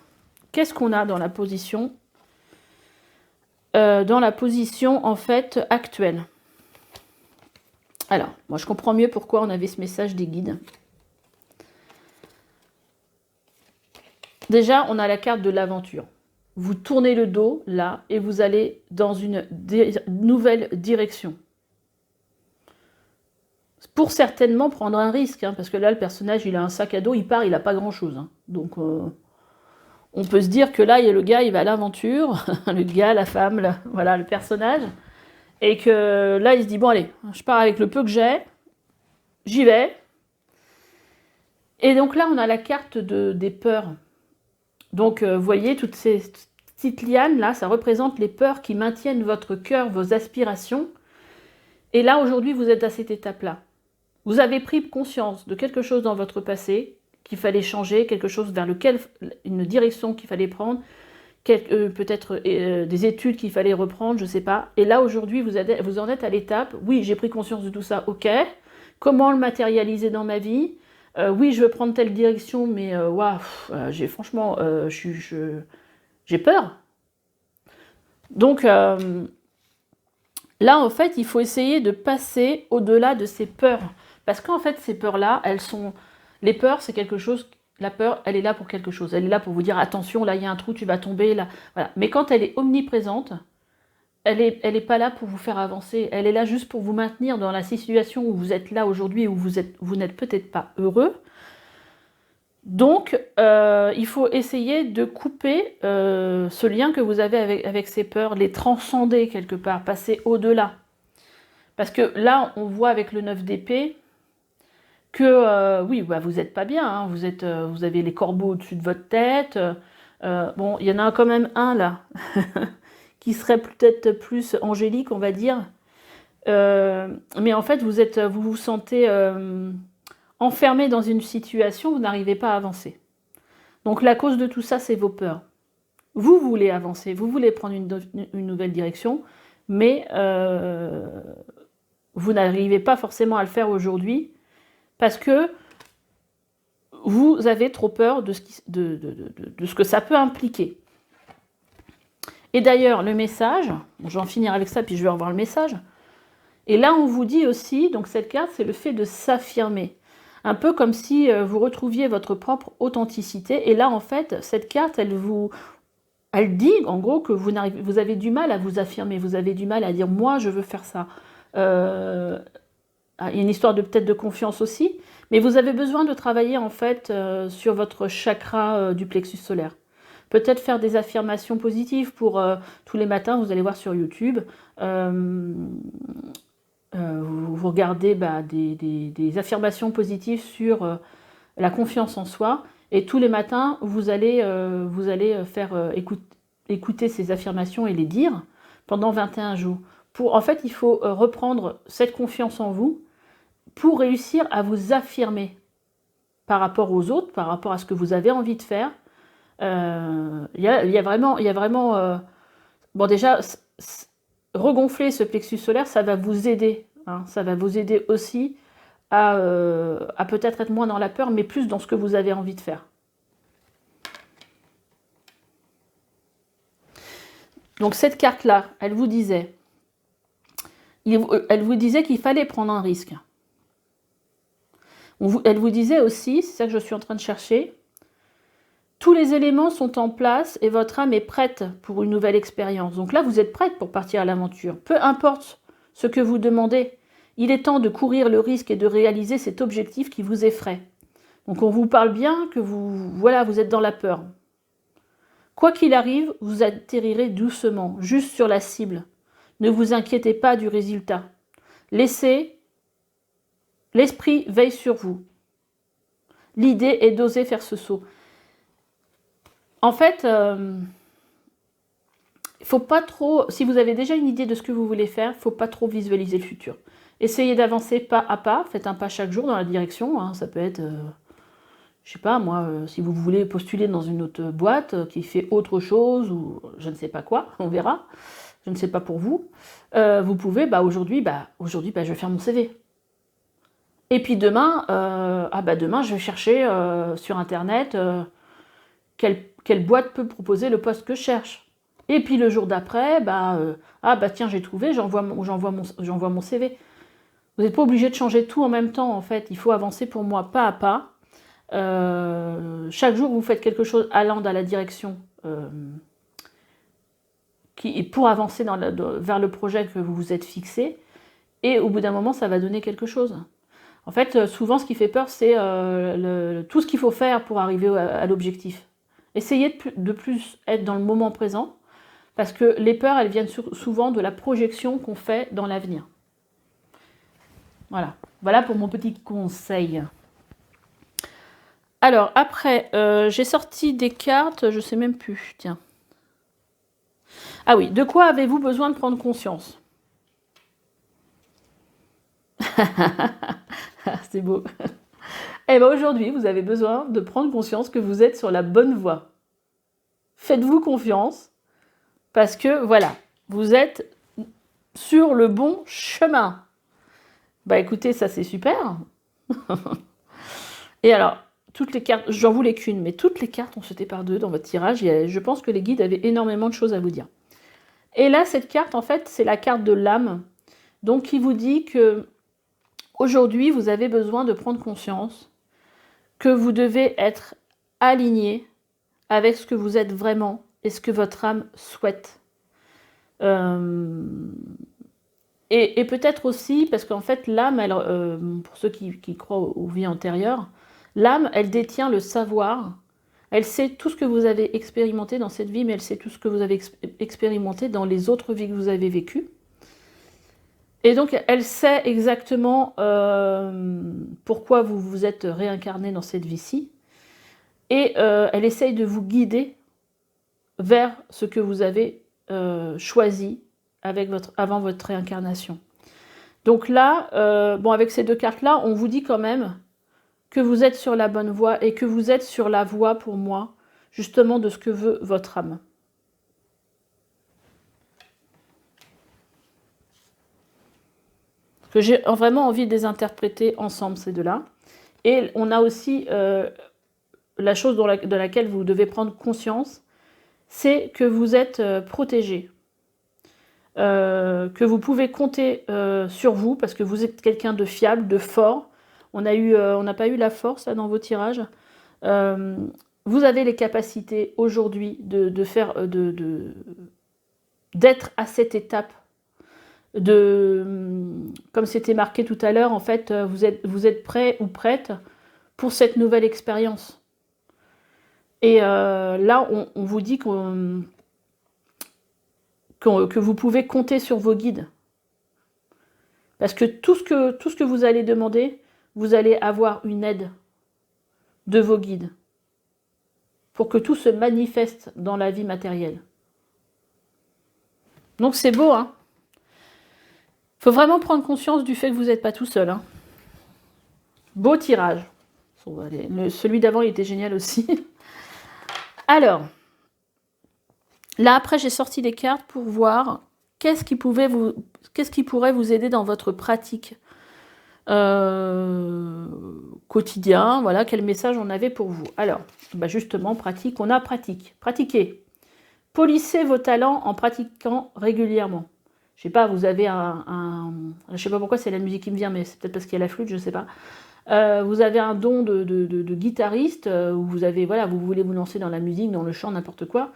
qu'est-ce qu'on a dans la position en fait actuelle. Alors, moi je comprends mieux pourquoi on avait ce message des guides. Déjà, on a la carte de l'aventure. Vous tournez le dos là et vous allez dans une nouvelle direction. Pour certainement prendre un risque, hein, parce que là le personnage il a un sac à dos, il part, il n'a pas grand chose. Hein. Donc on peut se dire que là, il y a le gars, il va à l'aventure, le gars, la femme, voilà, le personnage, et que là, il se dit, bon, allez, je pars avec le peu que j'ai, j'y vais. Et donc là, on a la carte des peurs. Donc, vous voyez, toutes ces petites lianes, là, ça représente les peurs qui maintiennent votre cœur, vos aspirations. Et là, aujourd'hui, vous êtes à cette étape-là. Vous avez pris conscience de quelque chose dans votre passé, qu'il fallait changer, quelque chose vers lequel, une direction qu'il fallait prendre, peut-être des études qu'il fallait reprendre, je ne sais pas. Et là, aujourd'hui, vous en êtes à l'étape, oui, j'ai pris conscience de tout ça, ok. Comment le matérialiser dans ma vie? Oui, je veux prendre telle direction, mais franchement, j'ai peur. Donc, là, en fait, il faut essayer de passer au-delà de ces peurs. Parce qu'en fait, ces peurs-là, les peurs, c'est quelque chose... La peur, elle est là pour quelque chose. Elle est là pour vous dire, attention, là, il y a un trou, tu vas tomber, là. Voilà. Mais quand elle est omniprésente, elle est pas là pour vous faire avancer. Elle est là juste pour vous maintenir dans la situation où vous êtes là aujourd'hui, où vous n'êtes peut-être pas heureux. Donc, il faut essayer de couper ce lien que vous avez avec ces peurs, les transcender quelque part, passer au-delà. Parce que là, on voit avec le 9 d'épée que, oui, bah, vous n'êtes pas bien, hein, vous avez les corbeaux au-dessus de votre tête. Bon, il y en a quand même un là, qui serait peut-être plus angélique, on va dire. Mais en fait, vous vous sentez enfermé dans une situation, vous n'arrivez pas à avancer. Donc la cause de tout ça, c'est vos peurs. Vous voulez avancer, vous voulez prendre une nouvelle direction, mais vous n'arrivez pas forcément à le faire aujourd'hui parce que vous avez trop peur de ce que ça peut impliquer. Et d'ailleurs, le message, j'en finirai avec ça, puis je vais revoir le message. Et là, on vous dit aussi, donc cette carte, c'est le fait de s'affirmer. Un peu comme si vous retrouviez votre propre authenticité. Et là, en fait, cette carte, elle vous elle dit en gros que vous avez du mal à vous affirmer, vous avez du mal à dire moi je veux faire ça. Il y a une histoire peut-être de confiance aussi, mais vous avez besoin de travailler en fait sur votre chakra du plexus solaire. Peut-être faire des affirmations positives pour tous les matins, vous allez voir sur YouTube. Vous regardez des affirmations positives sur la confiance en soi, et tous les matins, vous allez faire écouter ces affirmations et les dire pendant 21 jours. En fait, il faut reprendre cette confiance en vous pour réussir à vous affirmer par rapport aux autres, par rapport à ce que vous avez envie de faire. Il y a vraiment bon, déjà, regonfler ce plexus solaire, ça va vous aider. Hein, ça va vous aider aussi à peut-être être moins dans la peur, mais plus dans ce que vous avez envie de faire. Donc cette carte-là, elle vous disait qu'il fallait prendre un risque. Elle vous disait aussi, c'est ça que je suis en train de chercher, tous les éléments sont en place et votre âme est prête pour une nouvelle expérience. Donc là, vous êtes prête pour partir à l'aventure. Peu importe ce que vous demandez, il est temps de courir le risque et de réaliser cet objectif qui vous effraie. Donc on vous parle bien que vous êtes dans la peur. Quoi qu'il arrive, vous atterrirez doucement, juste sur la cible. Ne vous inquiétez pas du résultat. L'esprit veille sur vous. L'idée est d'oser faire ce saut. En fait, il faut pas trop, si vous avez déjà une idée de ce que vous voulez faire, il ne faut pas trop visualiser le futur. Essayez d'avancer pas à pas, faites un pas chaque jour dans la direction. Hein, ça peut être, je sais pas moi, si vous voulez postuler dans une autre boîte qui fait autre chose ou je ne sais pas quoi, on verra. Je ne sais pas pour vous. Vous pouvez, aujourd'hui, je vais faire mon CV. Et puis demain, demain, je vais chercher sur Internet quelle boîte peut proposer le poste que je cherche. Et puis le jour d'après, tiens, j'ai trouvé, j'envoie mon CV. Vous n'êtes pas obligé de changer tout en même temps, en fait. Il faut avancer pour moi pas à pas. Chaque jour, vous faites quelque chose allant dans la direction pour avancer vers le projet que vous vous êtes fixé. Et au bout d'un moment, ça va donner quelque chose. En fait, souvent, ce qui fait peur, c'est tout ce qu'il faut faire pour arriver à l'objectif. Essayez de plus être dans le moment présent, parce que les peurs, elles viennent souvent de la projection qu'on fait dans l'avenir. Voilà pour mon petit conseil. Alors, après, j'ai sorti des cartes, je ne sais même plus, tiens. Ah oui, de quoi avez-vous besoin de prendre conscience? C'est beau. Eh bien aujourd'hui, vous avez besoin de prendre conscience que vous êtes sur la bonne voie. Faites-vous confiance, parce que voilà, vous êtes sur le bon chemin. Écoutez, ça c'est super. Et alors, toutes les cartes, j'en voulais qu'une, mais toutes les cartes ont sauté par deux dans votre tirage, et je pense que les guides avaient énormément de choses à vous dire. Et là, cette carte, en fait, c'est la carte de l'âme, donc qui vous dit que aujourd'hui, vous avez besoin de prendre conscience que vous devez être aligné avec ce que vous êtes vraiment et ce que votre âme souhaite. Et peut-être aussi, parce qu'en fait, l'âme, pour ceux qui croient aux vies antérieures, l'âme, elle détient le savoir. Elle sait tout ce que vous avez expérimenté dans cette vie, mais elle sait tout ce que vous avez expérimenté dans les autres vies que vous avez vécues. Et donc, elle sait exactement pourquoi vous vous êtes réincarné dans cette vie-ci. Et elle essaye de vous guider vers ce que vous avez choisi avant votre réincarnation. Donc là, avec ces deux cartes-là, on vous dit quand même que vous êtes sur la bonne voie et que vous êtes sur la voie, pour moi, justement de ce que veut votre âme. Que j'ai vraiment envie de les interpréter ensemble, ces deux-là. Et on a aussi la chose de laquelle vous devez prendre conscience, c'est que vous êtes protégé. Que vous pouvez compter sur vous, parce que vous êtes quelqu'un de fiable, de fort. On n'a pas eu la force là, dans vos tirages. vous avez les capacités aujourd'hui d'être à cette étape comme c'était marqué tout à l'heure, en fait, vous êtes prêt ou prête pour cette nouvelle expérience. Et là, on vous dit que vous pouvez compter sur vos guides. Parce que tout ce que vous allez demander, vous allez avoir une aide de vos guides pour que tout se manifeste dans la vie matérielle. Donc c'est beau, hein? Il faut vraiment prendre conscience du fait que vous n'êtes pas tout seul. Hein. Beau tirage. Celui d'avant, il était génial aussi. Alors, là, après, j'ai sorti les cartes pour voir qu'est-ce qui pourrait vous aider dans votre pratique quotidien. Voilà, quel message on avait pour vous. Alors, bah justement, pratique, on a pratique. Pratiquez. Polissez vos talents en pratiquant régulièrement. Je sais pas, vous avez je sais pas pourquoi c'est la musique qui me vient, mais c'est peut-être parce qu'il y a la flûte, je sais pas. Vous avez un don de guitariste, où vous avez, voilà, vous voulez vous lancer dans la musique, dans le chant, n'importe quoi.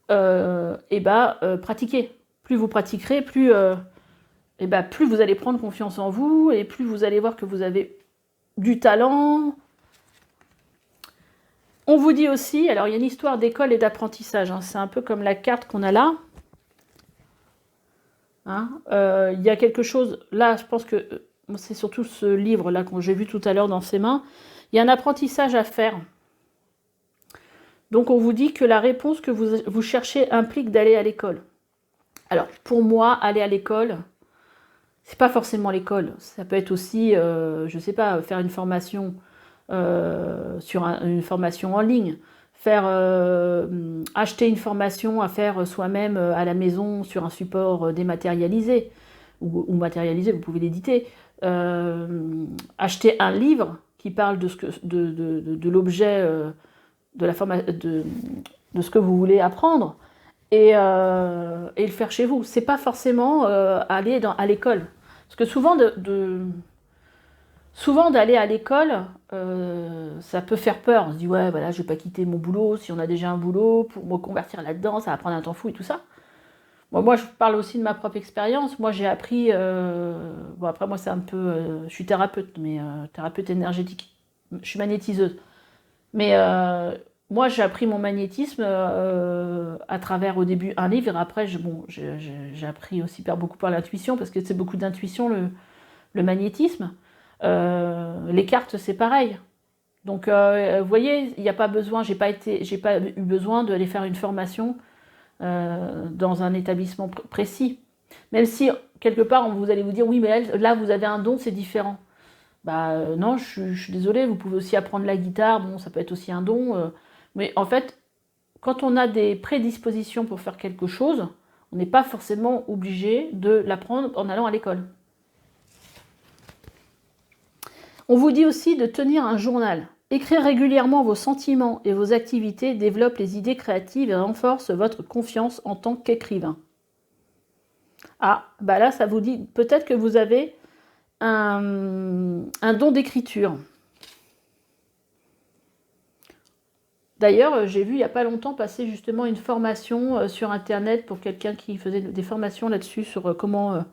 Pratiquez. Plus vous pratiquerez, plus vous allez prendre confiance en vous, et plus vous allez voir que vous avez du talent. On vous dit aussi, alors il y a une histoire d'école et d'apprentissage, hein, c'est un peu comme la carte qu'on a là. Hein, y a quelque chose, là je pense que c'est surtout ce livre-là que j'ai vu tout à l'heure dans ses mains, il y a un apprentissage à faire. Donc on vous dit que la réponse que vous cherchez implique d'aller à l'école. Alors pour moi, aller à l'école, c'est pas forcément l'école, ça peut être aussi, je sais pas, faire une formation, une formation en ligne, acheter une formation à faire soi-même à la maison sur un support dématérialisé ou matérialisé, vous pouvez l'éditer. Acheter un livre qui parle de l'objet, de ce que vous voulez apprendre et le faire chez vous. C'est pas forcément aller à l'école. Parce que souvent d'aller à l'école, ça peut faire peur. On se dit, ouais, voilà, je vais pas quitter mon boulot. Si on a déjà un boulot, pour me convertir là-dedans, ça va prendre un temps fou et tout ça. Bon, moi, je parle aussi de ma propre expérience. Moi, j'ai appris... bon, après, moi, c'est un peu... je suis thérapeute, mais thérapeute énergétique. Je suis magnétiseuse. Mais moi, j'ai appris mon magnétisme à travers, au début, un livre. Après, j'ai appris aussi beaucoup par l'intuition, parce que c'est beaucoup d'intuition, le magnétisme. Les cartes, c'est pareil. Donc, vous voyez, il n'y a pas besoin, j'ai pas eu besoin d'aller faire une formation dans un établissement précis. Même si, quelque part, vous allez vous dire, oui, mais là, vous avez un don, c'est différent. Bah non, je suis désolée, vous pouvez aussi apprendre la guitare, bon, ça peut être aussi un don. Mais en fait, quand on a des prédispositions pour faire quelque chose, on n'est pas forcément obligé de l'apprendre en allant à l'école. On vous dit aussi de tenir un journal. Écrire régulièrement vos sentiments et vos activités développe les idées créatives et renforce votre confiance en tant qu'écrivain. Ah, bah là, ça vous dit peut-être que vous avez un don d'écriture. D'ailleurs, j'ai vu il n'y a pas longtemps passer justement une formation sur Internet pour quelqu'un qui faisait des formations là-dessus sur comment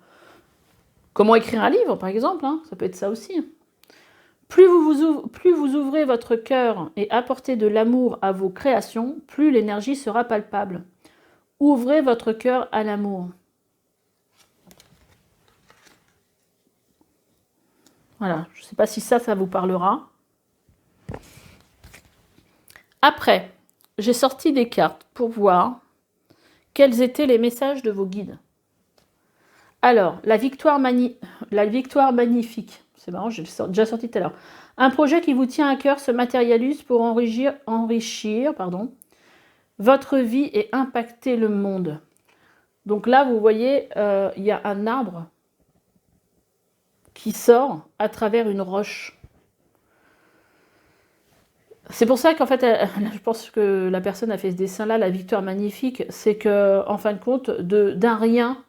écrire un livre, par exemple. Hein. Ça peut être ça aussi. Plus vous ouvrez votre cœur et apportez de l'amour à vos créations, plus l'énergie sera palpable. Ouvrez votre cœur à l'amour. Voilà, je ne sais pas si ça vous parlera. Après, j'ai sorti des cartes pour voir quels étaient les messages de vos guides. Alors, la victoire magnifique. C'est marrant, j'ai déjà sorti tout à l'heure. Un projet qui vous tient à cœur se matérialise pour enrichir votre vie et impacter le monde. Donc là, vous voyez, il y a un arbre qui sort à travers une roche. C'est pour ça qu'en fait, je pense que la personne a fait ce dessin-là, la victoire magnifique, c'est que, en fin de compte, d'un rien,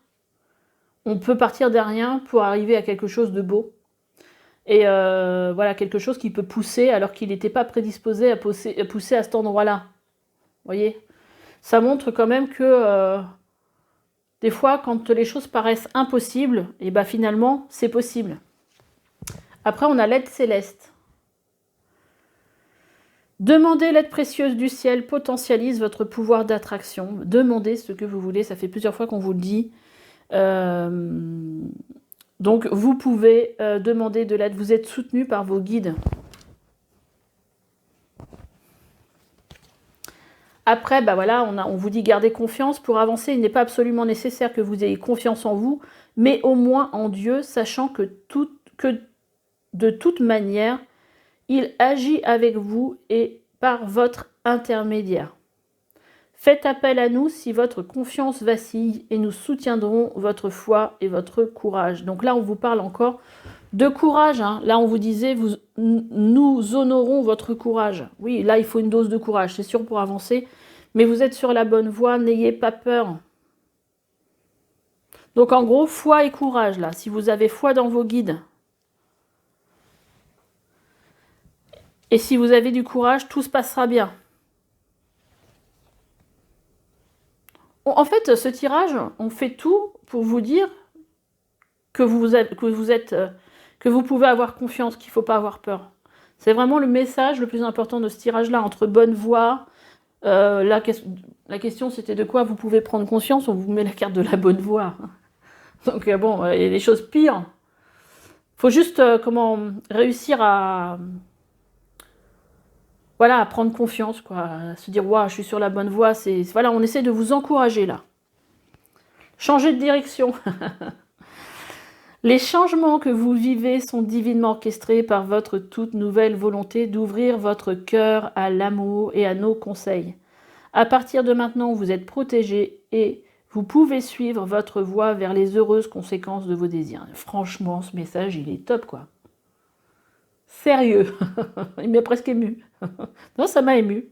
on peut partir d'un rien pour arriver à quelque chose de beau. Et voilà, quelque chose qui peut pousser alors qu'il n'était pas prédisposé à pousser à cet endroit-là. Vous voyez? Ça montre quand même que des fois, quand les choses paraissent impossibles, et ben finalement, c'est possible. Après, on a l'aide céleste. Demandez l'aide précieuse du ciel, potentialise votre pouvoir d'attraction. Demandez ce que vous voulez, ça fait plusieurs fois qu'on vous le dit. Donc, vous pouvez demander de l'aide. Vous êtes soutenu par vos guides. Après, bah voilà, on vous dit gardez confiance. Pour avancer, il n'est pas absolument nécessaire que vous ayez confiance en vous, mais au moins en Dieu, sachant que de toute manière, il agit avec vous et par votre intermédiaire. Faites appel à nous si votre confiance vacille et nous soutiendrons votre foi et votre courage. Donc là, on vous parle encore de courage. Hein. Là, on vous disait, nous honorons votre courage. Oui, là, il faut une dose de courage, c'est sûr, pour avancer. Mais vous êtes sur la bonne voie, n'ayez pas peur. Donc en gros, foi et courage, là. Si vous avez foi dans vos guides, et si vous avez du courage, tout se passera bien. En fait, ce tirage, on fait tout pour vous dire que vous pouvez avoir confiance, qu'il ne faut pas avoir peur. C'est vraiment le message le plus important de ce tirage-là, entre bonne voie. La question, c'était de quoi vous pouvez prendre conscience. On vous met la carte de la bonne voie. Donc bon, il y a des choses pires. Il faut juste réussir à... Voilà, à prendre confiance, quoi. À se dire, waouh, je suis sur la bonne voie. Voilà, on essaie de vous encourager, là. Changez de direction. Les changements que vous vivez sont divinement orchestrés par votre toute nouvelle volonté d'ouvrir votre cœur à l'amour et à nos conseils. À partir de maintenant, vous êtes protégé et vous pouvez suivre votre voie vers les heureuses conséquences de vos désirs. Franchement, ce message, il est top, quoi. Sérieux. Il m'a presque ému. Non, ça m'a ému.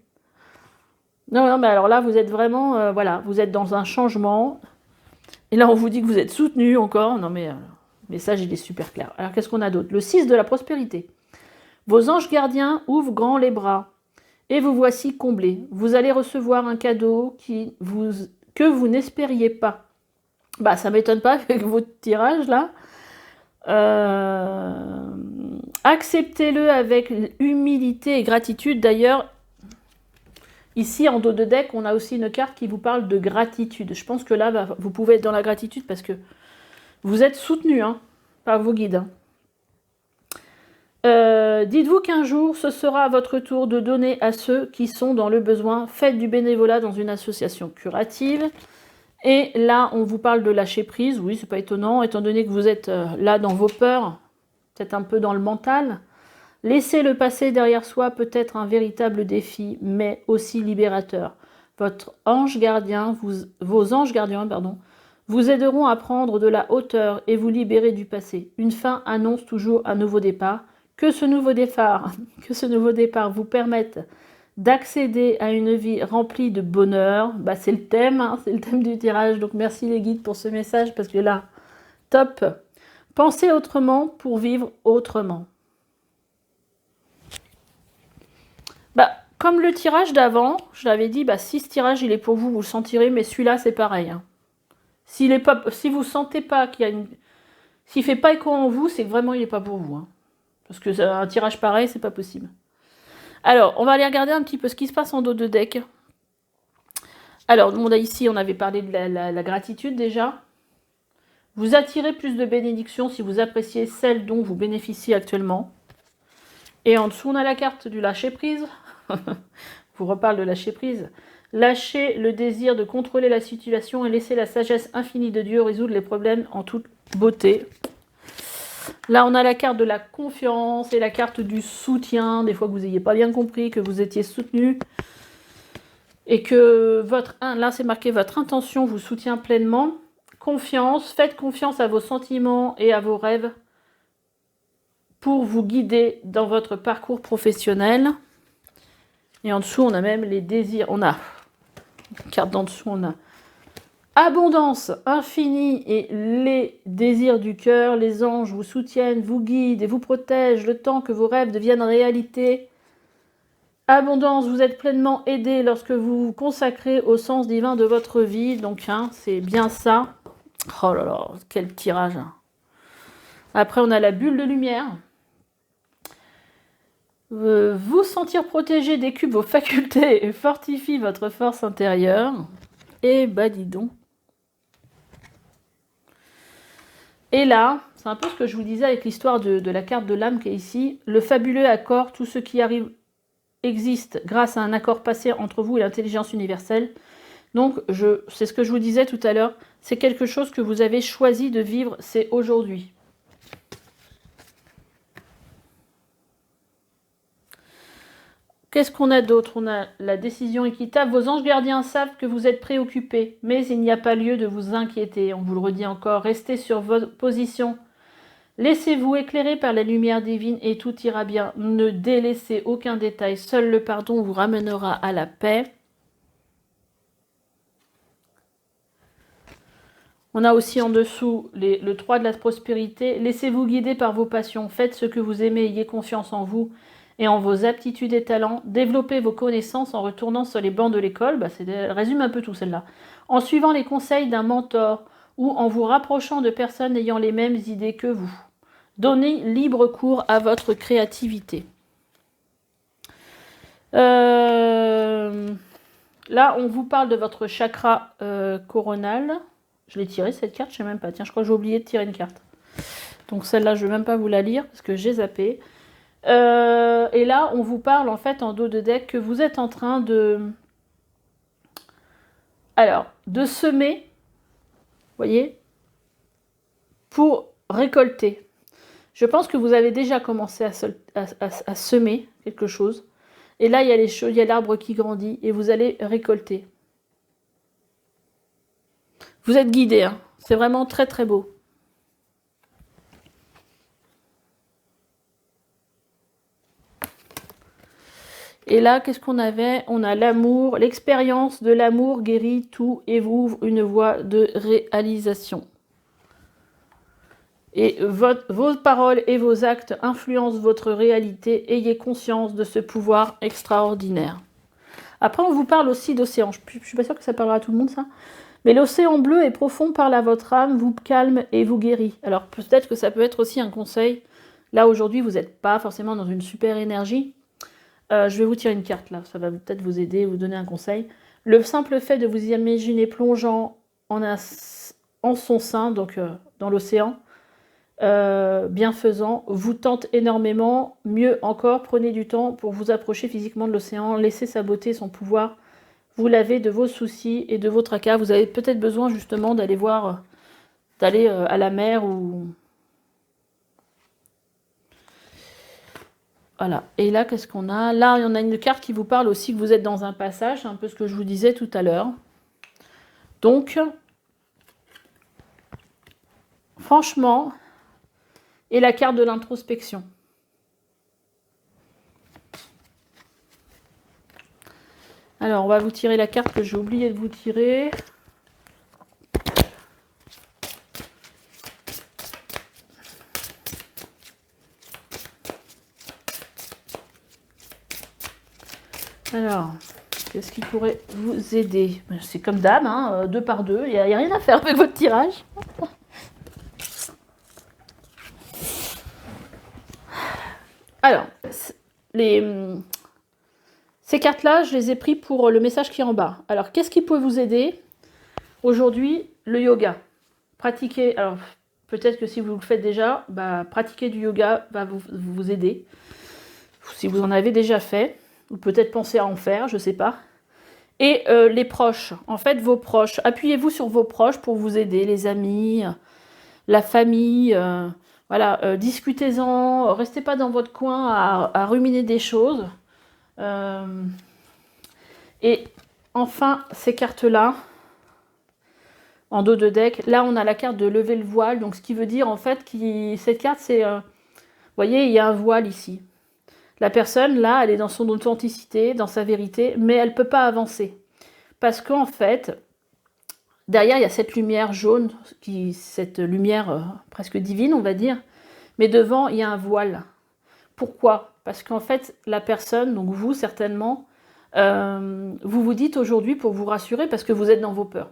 Non, mais alors là, vous êtes vraiment... voilà, vous êtes dans un changement. Et là, on vous dit que vous êtes soutenu encore. Non, mais... le message, il est super clair. Alors, qu'est-ce qu'on a d'autre? Le 6 de la prospérité. Vos anges gardiens ouvrent grand les bras. Et vous voici comblés. Vous allez recevoir un cadeau que vous n'espériez pas. Bah, ça ne m'étonne pas avec votre tirage, là. Acceptez-le avec humilité et gratitude. D'ailleurs, ici, en dos de deck, on a aussi une carte qui vous parle de gratitude. Je pense que là, vous pouvez être dans la gratitude parce que vous êtes soutenu par vos guides. Dites-vous qu'un jour, ce sera à votre tour de donner à ceux qui sont dans le besoin. Faites du bénévolat dans une association curative. Et là, on vous parle de lâcher prise. Oui, c'est pas étonnant, étant donné que vous êtes là dans vos peurs, peut-être un peu dans le mental. Laisser le passé derrière soi peut être un véritable défi, mais aussi libérateur. Vos anges gardiens, vous aideront à prendre de la hauteur et vous libérer du passé. Une fin annonce toujours un nouveau départ. Que ce nouveau départ vous permette d'accéder à une vie remplie de bonheur. Bah, c'est le thème, c'est le thème du tirage. Donc merci les guides pour ce message parce que là, top. Pensez autrement pour vivre autrement. Bah, comme le tirage d'avant, je l'avais dit, bah, si ce tirage il est pour vous, vous le sentirez, mais celui-là c'est pareil. Si vous ne sentez pas qu'il y a une... S'il ne fait pas écho en vous, c'est que vraiment il n'est pas pour vous. Parce que un tirage pareil, c'est pas possible. Alors, on va aller regarder un petit peu ce qui se passe en dos de deck. Alors, ici, on avait parlé de la gratitude déjà. Vous attirez plus de bénédictions si vous appréciez celles dont vous bénéficiez actuellement. Et en dessous, on a la carte du lâcher-prise. Je vous reparle de lâcher-prise. Lâchez le désir de contrôler la situation et laissez la sagesse infinie de Dieu résoudre les problèmes en toute beauté. Là, on a la carte de la confiance et la carte du soutien. Des fois que vous n'ayez pas bien compris, que vous étiez soutenu. Et que là, c'est marqué votre intention vous soutient pleinement. Confiance, faites confiance à vos sentiments et à vos rêves pour vous guider dans votre parcours professionnel. Et en dessous, on a même les désirs. On a, carte d'en dessous, on a Abondance infinie et les désirs du cœur, les anges vous soutiennent, vous guident et vous protègent le temps que vos rêves deviennent réalité. Abondance, vous êtes pleinement aidé lorsque vous vous consacrez au sens divin de votre vie. Donc, hein, c'est bien ça. Oh là là, quel tirage. Après, on a la bulle de lumière. Vous sentir protégé décuple vos facultés et fortifie votre force intérieure. Et bah dis donc. Et là, c'est un peu ce que je vous disais avec l'histoire de la carte de l'âme qui est ici. Le fabuleux accord, tout ce qui arrive existe grâce à un accord passé entre vous et l'intelligence universelle. Donc, c'est ce que je vous disais tout à l'heure, c'est quelque chose que vous avez choisi de vivre, c'est aujourd'hui. Qu'est-ce qu'on a d'autre? On a la décision équitable. Vos anges gardiens savent que vous êtes préoccupés, mais il n'y a pas lieu de vous inquiéter. On vous le redit encore, restez sur votre position. Laissez-vous éclairer par la lumière divine et tout ira bien. Ne délaissez aucun détail. Seul le pardon vous ramènera à la paix. On a aussi en dessous le 3 de la prospérité. Laissez-vous guider par vos passions. Faites ce que vous aimez. Ayez confiance en vous et en vos aptitudes et talents. Développez vos connaissances en retournant sur les bancs de l'école. Elle résume un peu tout celle-là. En suivant les conseils d'un mentor ou en vous rapprochant de personnes ayant les mêmes idées que vous. Donnez libre cours à votre créativité. Là, on vous parle de votre chakra coronal. Je l'ai tiré cette carte, je ne sais même pas. Tiens, je crois que j'ai oublié de tirer une carte. Donc celle-là, je ne vais même pas vous la lire parce que j'ai zappé. Et là, on vous parle en fait en dos de deck que vous êtes en train de... Alors, de semer, vous voyez, pour récolter. Je pense que vous avez déjà commencé à semer quelque chose. Et là, il y a l'arbre qui grandit et vous allez récolter. Vous êtes guidé, hein. C'est vraiment très très beau. Et là, qu'est-ce qu'on avait? On a l'amour. L'expérience de l'amour guérit tout et vous ouvre une voie de réalisation. Et vos paroles et vos actes influencent votre réalité. Ayez conscience de ce pouvoir extraordinaire. Après, on vous parle aussi d'océan. Je ne suis pas sûre que ça parlera à tout le monde, ça. Mais l'océan bleu est profond, parle à votre âme, vous calme et vous guérit. Alors peut-être que ça peut être aussi un conseil. Là, aujourd'hui, vous n'êtes pas forcément dans une super énergie. Je vais vous tirer une carte, là. Ça va peut-être vous aider, vous donner un conseil. Le simple fait de vous imaginer plongeant en son sein, donc dans l'océan, bienfaisant, vous tente énormément. Mieux encore, prenez du temps pour vous approcher physiquement de l'océan, laissez sa beauté, son pouvoir vous lavez de vos soucis et de vos tracas. Vous avez peut-être besoin justement d'aller voir, d'aller à la mer ou... Voilà. Et là, qu'est-ce qu'on a? Là, il y en a une carte qui vous parle aussi que vous êtes dans un passage, un peu ce que je vous disais tout à l'heure. Donc, franchement, et la carte de l'introspection. Alors, on va vous tirer la carte que j'ai oublié de vous tirer. Alors, qu'est-ce qui pourrait vous aider? C'est comme d'hab, hein, 2 par 2. Il n'y a rien à faire avec votre tirage. Alors, ces cartes-là, je les ai pris pour le message qui est en bas. Alors, qu'est-ce qui peut vous aider? Aujourd'hui, le yoga. Pratiquer, alors peut-être que si vous le faites déjà, pratiquer du yoga va vous aider. Si vous en avez déjà fait, ou peut-être penser à en faire, je ne sais pas. Et les proches, en fait, vos proches. Appuyez-vous sur vos proches pour vous aider, les amis, la famille. Voilà, discutez-en, restez pas dans votre coin à ruminer des choses. Et enfin, ces cartes-là, en dos de deck, là on a la carte de lever le voile, donc ce qui veut dire en fait, cette carte c'est, vous voyez, il y a un voile ici. La personne là, elle est dans son authenticité, dans sa vérité, mais elle ne peut pas avancer. Parce qu'en fait, Derrière, il y a cette lumière jaune, cette lumière presque divine, on va dire. Mais devant, il y a un voile. Pourquoi? Parce qu'en fait, la personne, donc vous certainement, vous vous dites aujourd'hui pour vous rassurer, parce que vous êtes dans vos peurs.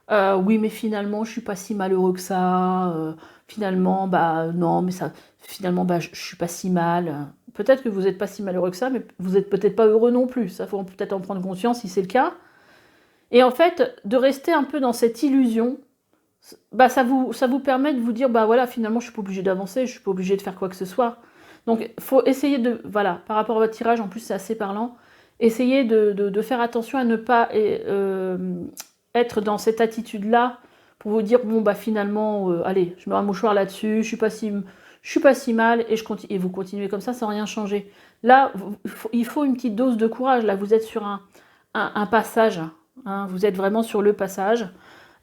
Oui, mais finalement, je suis pas si malheureux que ça. Finalement, bah non, mais ça, finalement, bah je suis pas si mal. Peut-être que vous n'êtes pas si malheureux que ça, mais vous êtes peut-être pas heureux non plus. Ça, faut peut-être en prendre conscience si c'est le cas. Et en fait, de rester un peu dans cette illusion, bah ça vous permet de vous dire, bah voilà, finalement, je suis pas obligée d'avancer, je suis pas obligée de faire quoi que ce soit. Donc, il faut essayer de, voilà, par rapport à votre tirage, en plus c'est assez parlant, essayez de faire attention à ne pas être dans cette attitude-là pour vous dire, bon, bah finalement, allez, je mets un mouchoir là-dessus, je suis pas si mal, et, et vous continuez comme ça sans rien changer. Là, il faut une petite dose de courage, là, vous êtes sur un passage, hein, vous êtes vraiment sur le passage,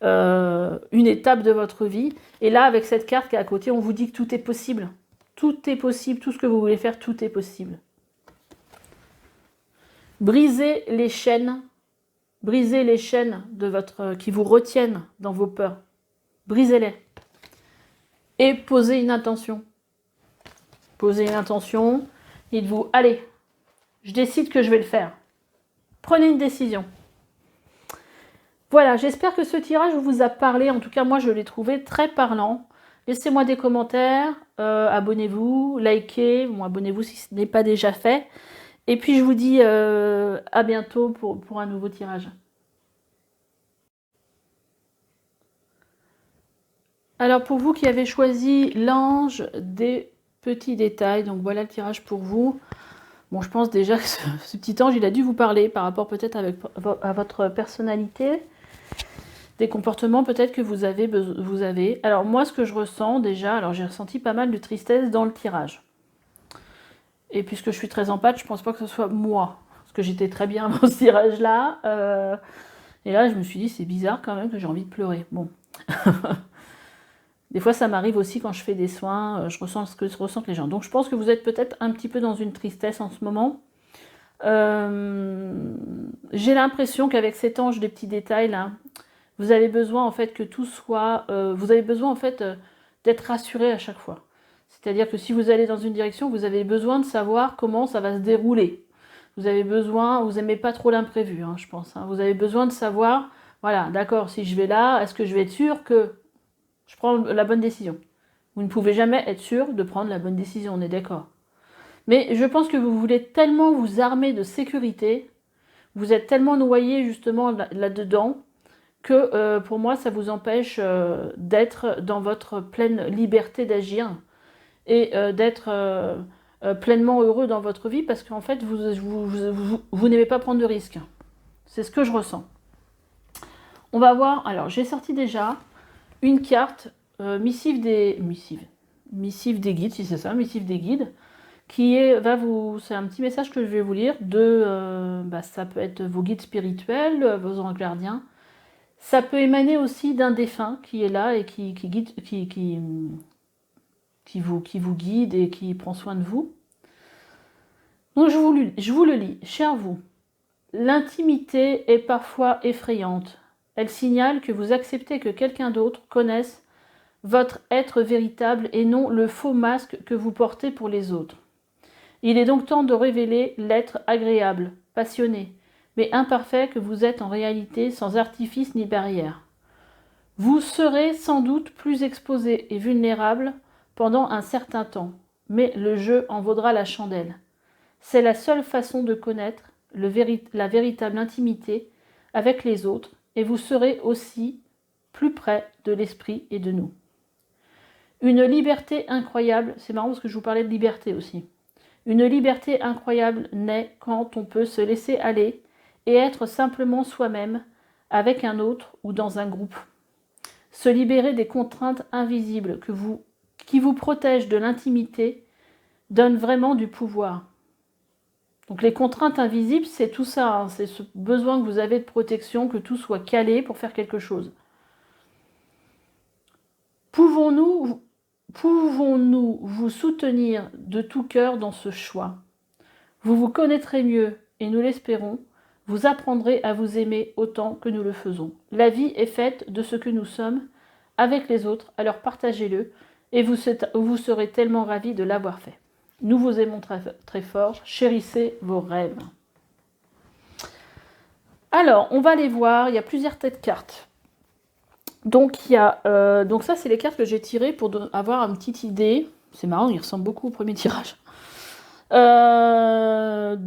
une étape de votre vie, et là, avec cette carte qui est à côté, on vous dit que tout est possible. Tout est possible, tout ce que vous voulez faire, tout est possible. Brisez les chaînes de votre qui vous retiennent dans vos peurs. Brisez-les. Et posez une intention. Posez une intention. Dites-vous, allez, je décide que je vais le faire. Prenez une décision. Voilà, j'espère que ce tirage vous a parlé. En tout cas, moi, je l'ai trouvé très parlant. Laissez-moi des commentaires, abonnez-vous, likez, bon, abonnez-vous si ce n'est pas déjà fait. Et puis je vous dis à bientôt pour un nouveau tirage. Alors pour vous qui avez choisi l'ange des petits détails, donc voilà le tirage pour vous. Bon, je pense déjà que ce petit ange, il a dû vous parler par rapport peut-être à votre personnalité. Des comportements peut-être que vous avez. Alors moi, ce que je ressens déjà, alors j'ai ressenti pas mal de tristesse dans le tirage. Et puisque je suis très en pâte, je pense pas que ce soit moi. Parce que j'étais très bien dans ce tirage-là. Et là, je me suis dit, c'est bizarre quand même que j'ai envie de pleurer. Bon. Des fois, ça m'arrive aussi quand je fais des soins, je ressens ce que ressentent les gens. Donc je pense que vous êtes peut-être un petit peu dans une tristesse en ce moment. J'ai l'impression qu'avec cet ange des petits détails là, vous avez besoin en fait que tout soit, vous avez besoin en fait d'être rassuré à chaque fois. C'est-à-dire que si vous allez dans une direction, vous avez besoin de savoir comment ça va se dérouler. Vous avez besoin, vous n'aimez pas trop l'imprévu, hein, je pense. Hein. Vous avez besoin de savoir, voilà, d'accord, si je vais là, est-ce que je vais être sûr que je prends la bonne décision? Vous ne pouvez jamais être sûr de prendre la bonne décision, on est d'accord. Mais je pense que vous voulez tellement vous armer de sécurité, vous êtes tellement noyé justement là-dedans, que pour moi, ça vous empêche d'être dans votre pleine liberté d'agir et d'être pleinement heureux dans votre vie, parce qu'en fait, vous n'aimez pas prendre de risques. C'est ce que je ressens. On va voir, alors j'ai sorti déjà une carte missive des guides, si c'est ça, missive des guides, qui c'est un petit message que je vais vous lire ça peut être vos guides spirituels, vos anges gardiens. Ça peut émaner aussi d'un défunt qui est là et qui vous guide et qui prend soin de vous. Donc je vous le lis. Cher vous, l'intimité est parfois effrayante. Elle signale que vous acceptez que quelqu'un d'autre connaisse votre être véritable et non le faux masque que vous portez pour les autres. Il est donc temps de révéler l'être agréable, passionné, mais imparfait que vous êtes en réalité, sans artifice ni barrière. Vous serez sans doute plus exposé et vulnérable pendant un certain temps, mais le jeu en vaudra la chandelle. C'est la seule façon de connaître la véritable intimité avec les autres, et vous serez aussi plus près de l'esprit et de nous. Une liberté incroyable, c'est marrant parce que je vous parlais de liberté aussi. Une liberté incroyable naît quand on peut se laisser aller et être simplement soi-même avec un autre ou dans un groupe. Se libérer des contraintes invisibles qui vous protègent de l'intimité donne vraiment du pouvoir. Donc les contraintes invisibles, c'est tout ça, hein, c'est ce besoin que vous avez de protection, que tout soit calé pour faire quelque chose. Pouvons-nous vous soutenir de tout cœur dans ce choix? Vous vous connaîtrez mieux, et nous l'espérons, vous apprendrez à vous aimer autant que nous le faisons. La vie est faite de ce que nous sommes avec les autres, alors partagez-le et vous serez tellement ravis de l'avoir fait. Nous vous aimons très, très fort, chérissez vos rêves. Alors, on va les voir, il y a plusieurs têtes de cartes. Donc, donc ça, c'est les cartes que j'ai tirées pour avoir une petite idée. C'est marrant, ils ressemblent beaucoup au premier tirage. Dans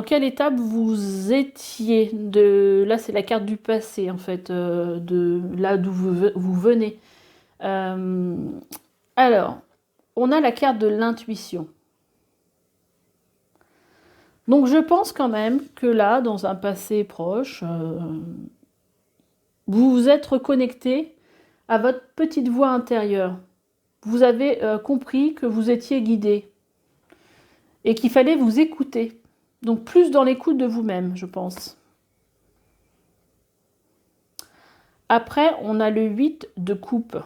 quelle étape vous étiez là, c'est la carte du passé, en fait, de là d'où vous venez. Alors, on a la carte de l'intuition. Donc, je pense quand même que là, dans un passé proche, vous vous êtes reconnecté à votre petite voix intérieure. Vous avez compris que vous étiez guidé et qu'il fallait vous écouter. Donc plus dans l'écoute de vous-même, je pense. Après, on a le 8 de coupe.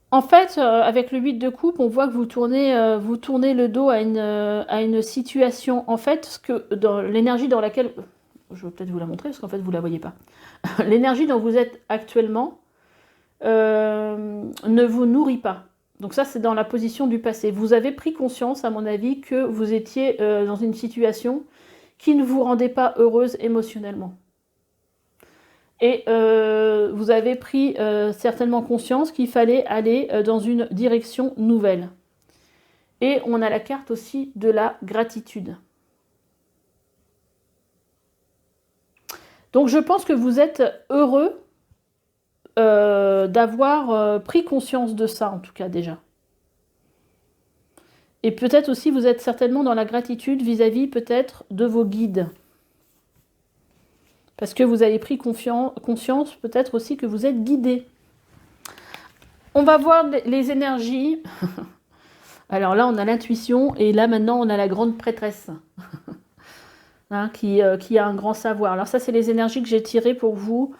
En fait, avec le 8 de coupe, on voit que vous tournez le dos à une situation. En fait, dans l'énergie dans laquelle... Je vais peut-être vous la montrer, parce qu'en fait, vous ne la voyez pas. L'énergie dont vous êtes actuellement ne vous nourrit pas. Donc ça, c'est dans la position du passé. Vous avez pris conscience, à mon avis, que vous étiez dans une situation qui ne vous rendait pas heureuse émotionnellement. Et vous avez pris certainement conscience qu'il fallait aller dans une direction nouvelle. Et on a la carte aussi de la gratitude. Donc je pense que vous êtes heureux d'avoir pris conscience de ça, en tout cas déjà. Et peut-être aussi vous êtes certainement dans la gratitude vis-à-vis peut-être de vos guides. Parce que vous avez pris conscience peut-être aussi que vous êtes guidé. On va voir les énergies. Alors là, on a l'intuition et là maintenant, on a la grande prêtresse. Hein, qui a un grand savoir. Alors ça, c'est les énergies que j'ai tirées pour vous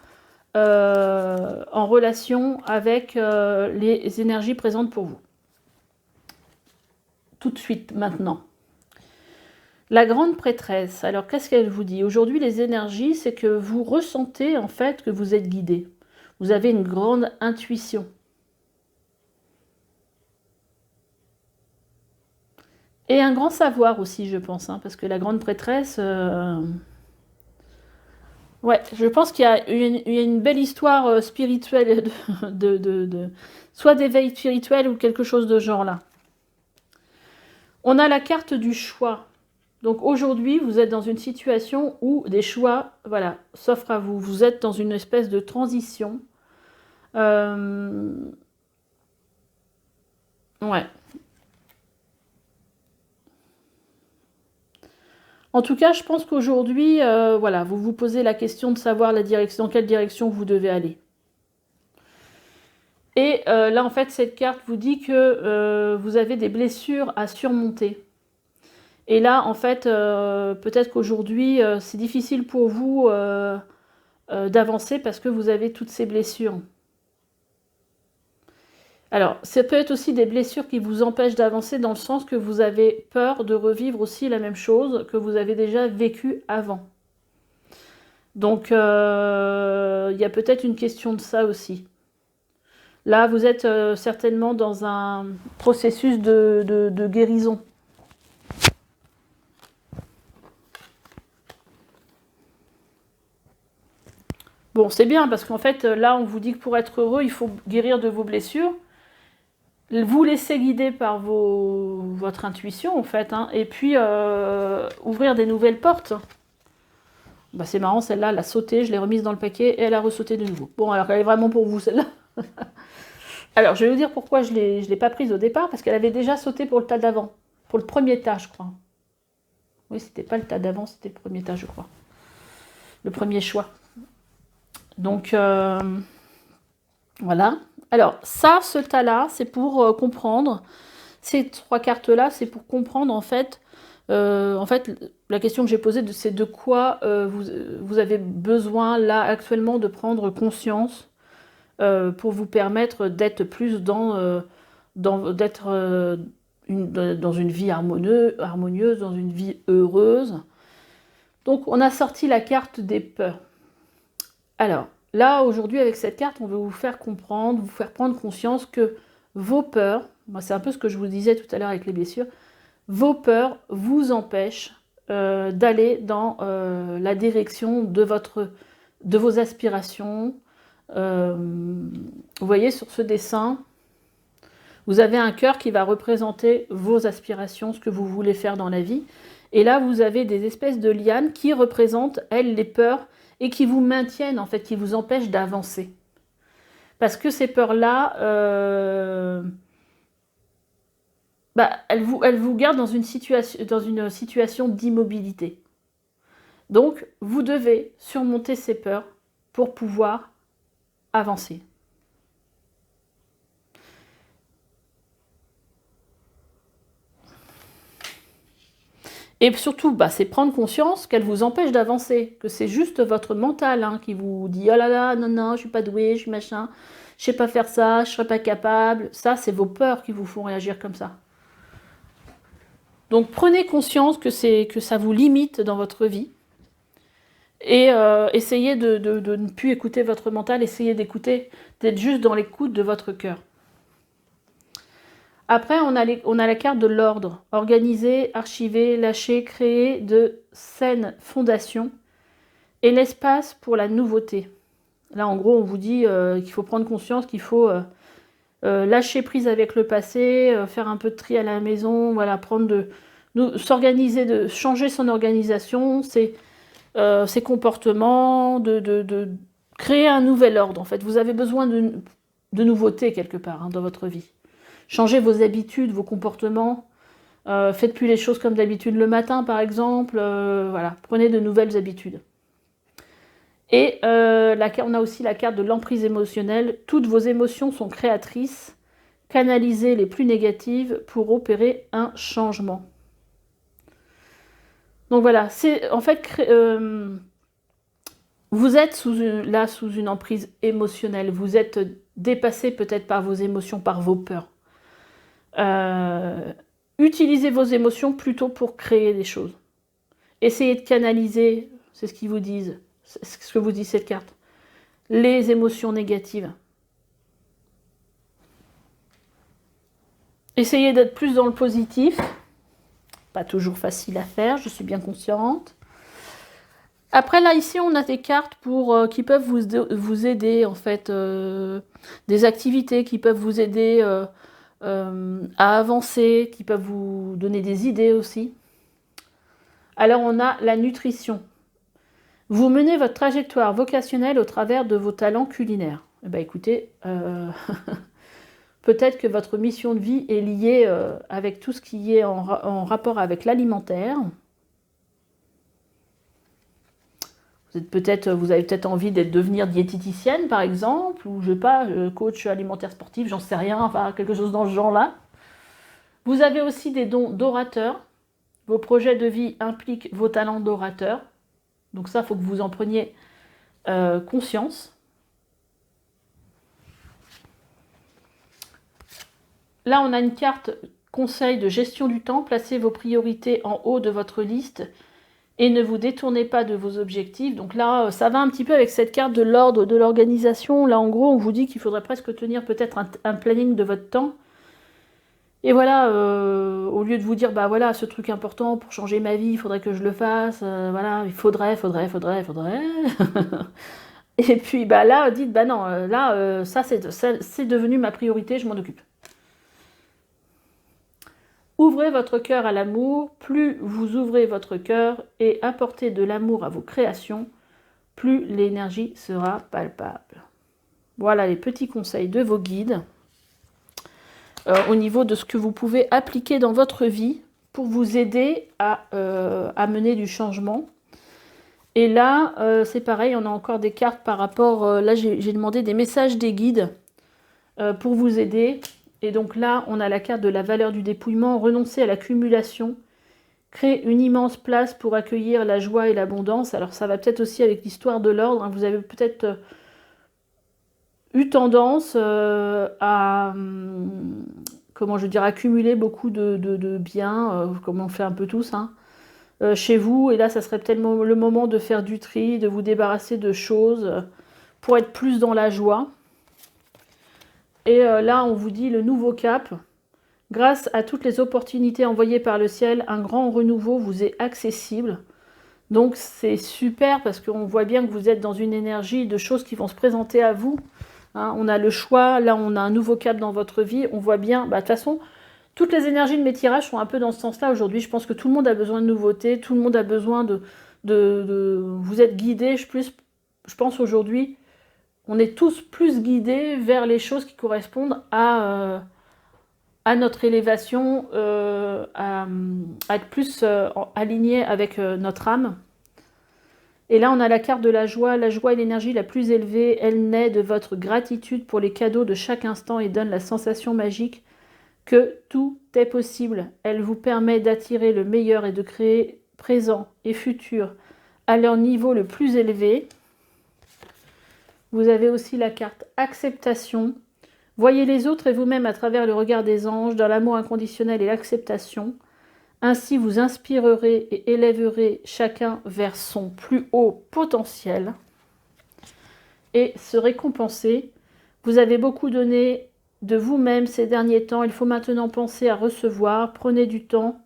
en relation avec les énergies présentes pour vous. Tout de suite, maintenant. La grande prêtresse, alors qu'est-ce qu'elle vous dit? Aujourd'hui, les énergies, c'est que vous ressentez en fait que vous êtes guidé. Vous avez une grande intuition. Et un grand savoir aussi, je pense, hein, parce que la grande prêtresse... Ouais, je pense qu'il y a une belle histoire spirituelle, soit d'éveil spirituel ou quelque chose de genre là. On a la carte du choix. Donc aujourd'hui, vous êtes dans une situation où des choix, voilà, s'offrent à vous. Vous êtes dans une espèce de transition. Ouais. En tout cas, je pense qu'aujourd'hui, voilà, vous vous posez la question de savoir dans quelle direction vous devez aller. Et là, en fait, cette carte vous dit que vous avez des blessures à surmonter. Et là, en fait, peut-être qu'aujourd'hui, c'est difficile pour vous d'avancer parce que vous avez toutes ces blessures. Alors, ça peut être aussi des blessures qui vous empêchent d'avancer dans le sens que vous avez peur de revivre aussi la même chose que vous avez déjà vécu avant. Donc, il y a peut-être une question de ça aussi. Là, vous êtes certainement dans un processus de guérison. Bon, c'est bien, parce qu'en fait, là, on vous dit que pour être heureux, il faut guérir de vos blessures. Vous laisser guider par votre intuition, en fait, hein, et puis ouvrir des nouvelles portes. Bah, c'est marrant, celle-là, elle a sauté, je l'ai remise dans le paquet, et elle a ressauté de nouveau. Bon, alors, elle est vraiment pour vous, celle-là. Alors, je vais vous dire pourquoi je ne l'ai pas prise au départ, parce qu'elle avait déjà sauté pour le tas d'avant. Pour le premier tas, je crois. Oui, c'était pas le tas d'avant, c'était le premier tas, je crois. Le premier choix. Donc, voilà. Alors, ça, ce tas-là, c'est pour comprendre. Ces trois cartes-là, c'est pour comprendre, en fait, la question que j'ai posée, c'est de quoi vous avez besoin, là, actuellement, de prendre conscience pour vous permettre d'être plus dans d'être dans une vie harmonieuse, dans une vie heureuse. Donc on a sorti la carte des peurs. Alors là, aujourd'hui, avec cette carte, on veut vous faire comprendre, vous faire prendre conscience que vos peurs, c'est un peu ce que je vous disais tout à l'heure avec les blessures, vos peurs vous empêchent d'aller dans la direction de vos aspirations. Vous voyez sur ce dessin, vous avez un cœur qui va représenter vos aspirations, ce que vous voulez faire dans la vie. Et là, vous avez des espèces de lianes qui représentent, elles, les peurs et qui vous maintiennent, en fait, qui vous empêchent d'avancer. Parce que ces peurs-là, elles vous gardent dans une situation d'immobilité. Donc, vous devez surmonter ces peurs pour pouvoir avancer. Et surtout, c'est prendre conscience qu'elle vous empêche d'avancer, que c'est juste votre mental qui vous dit « Oh là là, non, je suis pas douée, je suis machin, je sais pas faire ça, je serai pas capable ». Ça, c'est vos peurs qui vous font réagir comme ça. Donc, prenez conscience que ça vous limite dans votre vie. Et essayez de ne plus écouter votre mental, essayez d'être juste dans l'écoute de votre cœur. Après, on a la carte de l'ordre. Organiser, archiver, lâcher, créer de saines fondations et l'espace pour la nouveauté. Là, en gros, on vous dit qu'il faut prendre conscience, qu'il faut lâcher prise avec le passé, faire un peu de tri à la maison, voilà, s'organiser, changer son organisation, ses comportements, de créer un nouvel ordre. En fait, vous avez besoin de nouveauté quelque part dans votre vie. Changez vos habitudes, vos comportements. Faites plus les choses comme d'habitude le matin, par exemple. Voilà, prenez de nouvelles habitudes. Et on a aussi la carte de l'emprise émotionnelle. Toutes vos émotions sont créatrices. Canalisez les plus négatives pour opérer un changement. Donc voilà, c'est en fait, vous êtes sous une emprise émotionnelle. Vous êtes dépassé peut-être par vos émotions, par vos peurs. Utilisez vos émotions plutôt pour créer des choses. Essayez de canaliser, c'est ce qu'ils vous disent, c'est ce que vous dit cette carte, les émotions négatives. Essayez d'être plus dans le positif. Pas toujours facile à faire, je suis bien consciente. Après là, ici, on a des cartes qui peuvent vous aider, en fait, des activités qui peuvent vous aider à avancer, qui peuvent vous donner des idées aussi. Alors, on a la nutrition. Vous menez votre trajectoire vocationnelle au travers de vos talents culinaires. Eh bien, écoutez, peut-être que votre mission de vie est liée avec tout ce qui est en rapport avec l'alimentaire. Vous avez peut-être envie de devenir diététicienne, par exemple, ou je sais pas, coach alimentaire sportif, j'en sais rien, enfin quelque chose dans ce genre-là. Vous avez aussi des dons d'orateur. Vos projets de vie impliquent vos talents d'orateur. Donc ça, il faut que vous en preniez conscience. Là, on a une carte conseil de gestion du temps. Placez vos priorités en haut de votre liste et ne vous détournez pas de vos objectifs. Donc là, ça va un petit peu avec cette carte de l'ordre, de l'organisation. Là, en gros, on vous dit qu'il faudrait presque tenir peut-être un planning de votre temps. Et voilà, au lieu de vous dire, voilà, ce truc important pour changer ma vie, il faudrait que je le fasse, voilà, il faudrait. Et puis, là, dites, non, là, ça, c'est devenu ma priorité, je m'en occupe. Ouvrez votre cœur à l'amour. Plus vous ouvrez votre cœur et apportez de l'amour à vos créations, plus l'énergie sera palpable. Voilà les petits conseils de vos guides au niveau de ce que vous pouvez appliquer dans votre vie pour vous aider à mener du changement. Et là, c'est pareil, on a encore des cartes par rapport... là, j'ai demandé des messages des guides pour vous aider. Et donc là, on a la carte de la valeur du dépouillement. Renoncer à l'accumulation. Créer une immense place pour accueillir la joie et l'abondance. Alors ça va peut-être aussi avec l'histoire de l'ordre. Vous avez peut-être eu tendance à comment je veux dire, accumuler beaucoup de biens, comme on fait un peu tous, hein, chez vous. Et là, ça serait peut-être le moment de faire du tri, de vous débarrasser de choses pour être plus dans la joie. Et là, on vous dit le nouveau cap. Grâce à toutes les opportunités envoyées par le ciel, un grand renouveau vous est accessible. Donc c'est super parce qu'on voit bien que vous êtes dans une énergie de choses qui vont se présenter à vous. Hein, on a le choix, là on a un nouveau cap dans votre vie. On voit bien, de toute façon, toutes les énergies de mes tirages sont un peu dans ce sens-là aujourd'hui. Je pense que tout le monde a besoin de nouveautés, tout le monde a besoin vous êtes guidés, je pense aujourd'hui, on est tous plus guidés vers les choses qui correspondent à notre élévation, à être plus aligné avec notre âme. Et là, on a la carte de la joie. La joie est l'énergie la plus élevée. Elle naît de votre gratitude pour les cadeaux de chaque instant et donne la sensation magique que tout est possible. Elle vous permet d'attirer le meilleur et de créer présent et futur à leur niveau le plus élevé. Vous avez aussi la carte acceptation. Voyez les autres et vous-même à travers le regard des anges, dans l'amour inconditionnel et l'acceptation. Ainsi, vous inspirerez et élèverez chacun vers son plus haut potentiel et se récompenser. Vous avez beaucoup donné de vous-même ces derniers temps. Il faut maintenant penser à recevoir. Prenez du temps.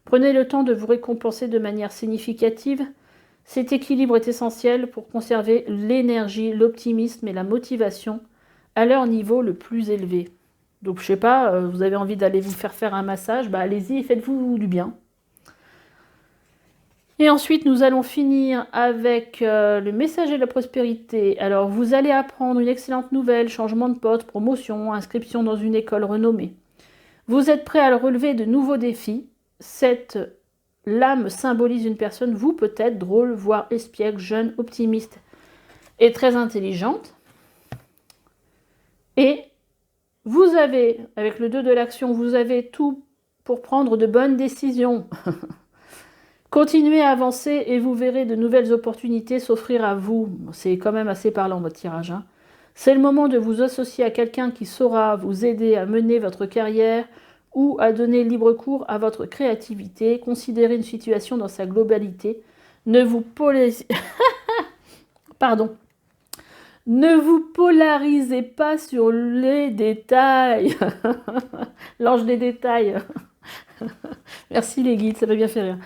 Prenez le temps de vous récompenser de manière significative. Cet équilibre est essentiel pour conserver l'énergie, l'optimisme et la motivation à leur niveau le plus élevé. Donc, je sais pas, vous avez envie d'aller vous faire un massage, allez-y et faites-vous du bien. Et ensuite, nous allons finir avec le messager de la prospérité. Alors, vous allez apprendre une excellente nouvelle, changement de poste, promotion, inscription dans une école renommée. Vous êtes prêt à relever de nouveaux défis. Cette lame symbolise une personne, vous peut-être, drôle, voire espiègle, jeune, optimiste et très intelligente. Et vous avez, avec le 2 de l'action, vous avez tout pour prendre de bonnes décisions. Continuez à avancer et vous verrez de nouvelles opportunités s'offrir à vous. C'est quand même assez parlant votre tirage. Hein. C'est le moment de vous associer à quelqu'un qui saura vous aider à mener votre carrière ou à donner libre cours à votre créativité. Considérez une situation dans sa globalité. Ne vous Pardon. Ne vous polarisez pas sur les détails. L'ange des détails. Merci les guides, ça m'a bien fait rire.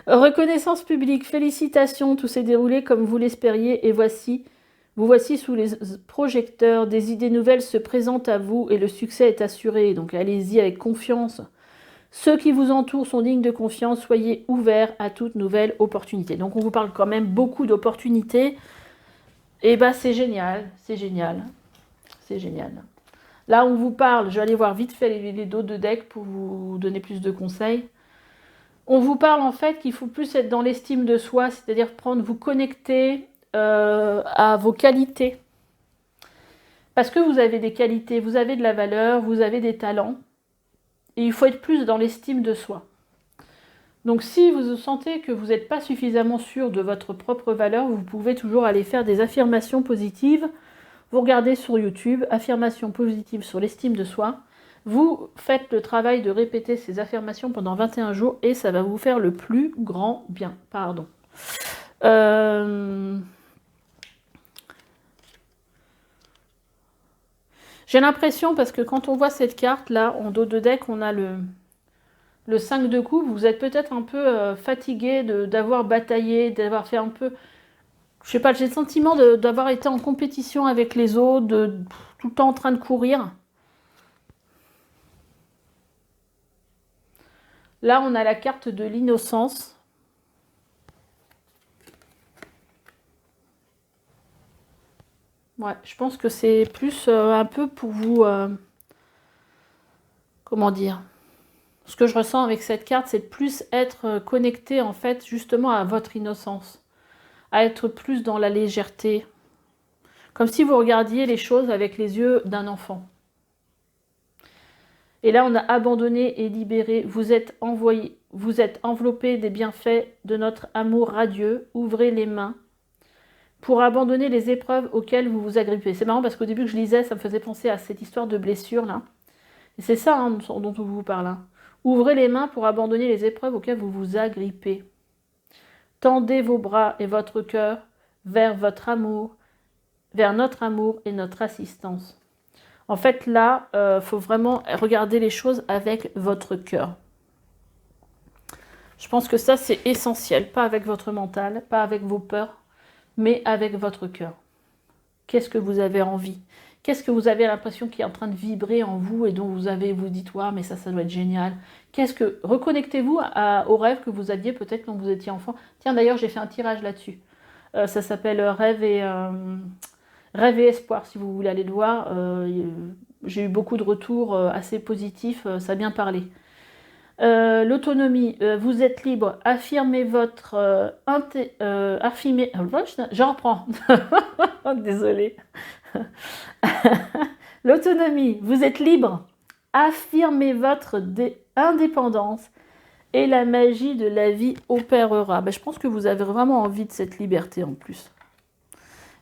Reconnaissance publique, félicitations, tout s'est déroulé comme vous l'espériez et vous voici sous les projecteurs, des idées nouvelles se présentent à vous et le succès est assuré, donc allez-y avec confiance. Ceux qui vous entourent sont dignes de confiance, soyez ouverts à toute nouvelle opportunité. Donc on vous parle quand même beaucoup d'opportunités. Et c'est génial, c'est génial, c'est génial. Là, on vous parle, je vais aller voir vite fait les dos de deck pour vous donner plus de conseils. On vous parle en fait qu'il faut plus être dans l'estime de soi, c'est-à-dire vous connecter à vos qualités. Parce que vous avez des qualités, vous avez de la valeur, vous avez des talents. Et il faut être plus dans l'estime de soi. Donc si vous sentez que vous n'êtes pas suffisamment sûr de votre propre valeur, vous pouvez toujours aller faire des affirmations positives. Vous regardez sur YouTube, affirmations positives sur l'estime de soi. Vous faites le travail de répéter ces affirmations pendant 21 jours et ça va vous faire le plus grand bien. Pardon. J'ai l'impression, parce que quand on voit cette carte là, en dos de deck, on a le 5 de coupe, vous êtes peut-être un peu fatigué d'avoir bataillé, d'avoir fait un peu... Je sais pas, j'ai le sentiment d'avoir été en compétition avec les autres, tout le temps en train de courir. Là, on a la carte de l'innocence. Ouais, je pense que c'est plus un peu pour vous... comment dire ? Ce que je ressens avec cette carte, c'est de plus être connecté, en fait, justement à votre innocence. À être plus dans la légèreté. Comme si vous regardiez les choses avec les yeux d'un enfant. Et là, on a abandonné et libéré. Vous êtes enveloppé des bienfaits de notre amour radieux. Ouvrez les mains pour abandonner les épreuves auxquelles vous vous agrippez. C'est marrant parce qu'au début que je lisais, ça me faisait penser à cette histoire de blessure, là. Et c'est ça hein, dont on vous parle. Hein. Ouvrez les mains pour abandonner les épreuves auxquelles vous vous agrippez. Tendez vos bras et votre cœur vers votre amour, vers notre amour et notre assistance. En fait, là, faut vraiment regarder les choses avec votre cœur. Je pense que ça, c'est essentiel. Pas avec votre mental, pas avec vos peurs, mais avec votre cœur. Qu'est-ce que vous avez envie? Qu'est-ce que vous avez l'impression qui est en train de vibrer en vous et dont vous dites, ouais, mais ça doit être génial. Reconnectez-vous aux rêves que vous aviez peut-être quand vous étiez enfant. Tiens, d'ailleurs, j'ai fait un tirage là-dessus. Ça s'appelle Rêve et Espoir, si vous voulez aller le voir. J'ai eu beaucoup de retours assez positifs, ça a bien parlé. L'autonomie, vous êtes libre, affirmez votre... je reprends. Désolée. L'autonomie, vous êtes libre, affirmez votre indépendance et la magie de la vie opérera. Je pense que vous avez vraiment envie de cette liberté en plus.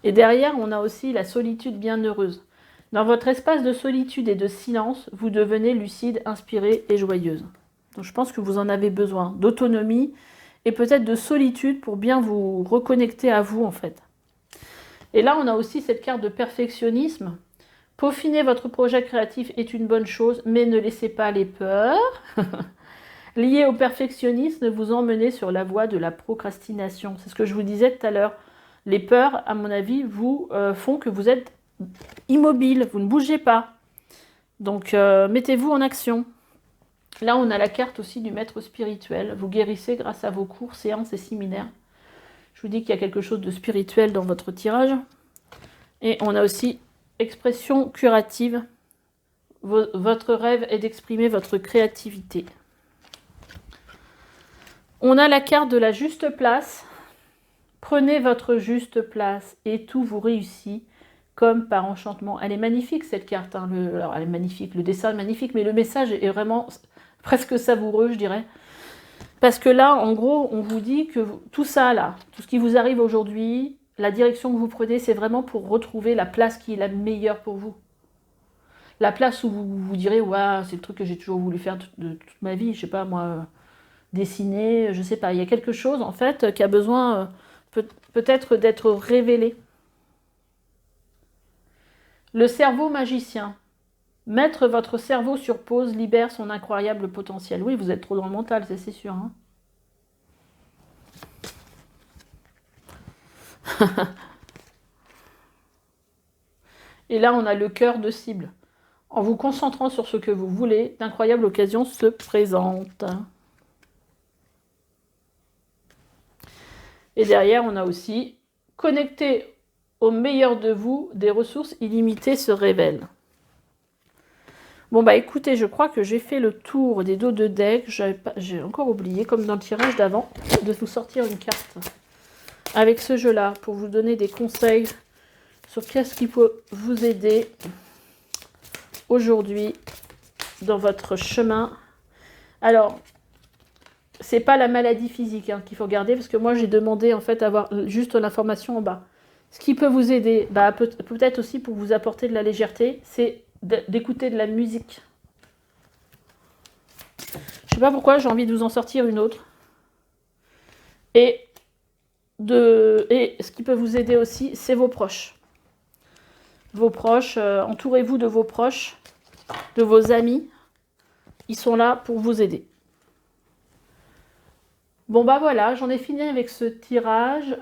Et derrière, on a aussi la solitude bienheureuse. Dans votre espace de solitude et de silence, vous devenez lucide, inspirée et joyeuse. Donc je pense que vous en avez besoin d'autonomie et peut-être de solitude pour bien vous reconnecter à vous en fait. Et là, on a aussi cette carte de perfectionnisme. Peaufiner votre projet créatif est une bonne chose, mais ne laissez pas les peurs liées au perfectionnisme vous emmener sur la voie de la procrastination. C'est ce que je vous disais tout à l'heure. Les peurs, à mon avis, vous font que vous êtes immobile, vous ne bougez pas. Donc, mettez-vous en action. Là, on a la carte aussi du maître spirituel. Vous guérissez grâce à vos cours, séances et séminaires. Je vous dis qu'il y a quelque chose de spirituel dans votre tirage. Et on a aussi expression curative. Votre rêve est d'exprimer votre créativité. On a la carte de la juste place. Prenez votre juste place et tout vous réussit comme par enchantement. Elle est magnifique cette carte. Hein. Alors elle est magnifique, le dessin est magnifique, mais le message est vraiment presque savoureux, je dirais. Parce que là, en gros, on vous dit que tout ça, là, tout ce qui vous arrive aujourd'hui, la direction que vous prenez, c'est vraiment pour retrouver la place qui est la meilleure pour vous. La place où vous vous direz, ouais, c'est le truc que j'ai toujours voulu faire de toute ma vie, je sais pas, moi, dessiner, je sais pas. Il y a quelque chose, en fait, qui a besoin peut-être d'être révélé. Le cerveau magicien. Mettre votre cerveau sur pause libère son incroyable potentiel. Oui, vous êtes trop dans le mental, c'est sûr. Hein. Et là, on a le cœur de cible. En vous concentrant sur ce que vous voulez, d'incroyables occasions se présentent. Et derrière, on a aussi connecté au meilleur de vous, des ressources illimitées se révèlent. Bon bah écoutez, je crois que j'ai fait le tour des dos de deck. J'ai encore oublié, comme dans le tirage d'avant, de vous sortir une carte avec ce jeu-là pour vous donner des conseils sur qu'est-ce qui peut vous aider aujourd'hui dans votre chemin. Alors, c'est pas la maladie physique hein, qu'il faut regarder parce que moi j'ai demandé en fait à avoir juste l'information en bas. Ce qui peut vous aider, bah, peut-être aussi pour vous apporter de la légèreté, c'est d'écouter de la musique. Je sais pas pourquoi, j'ai envie de vous en sortir une autre. Et ce qui peut vous aider aussi, c'est vos proches. Vos proches, entourez-vous de vos proches, de vos amis. Ils sont là pour vous aider. Bon bah voilà, j'en ai fini avec ce tirage.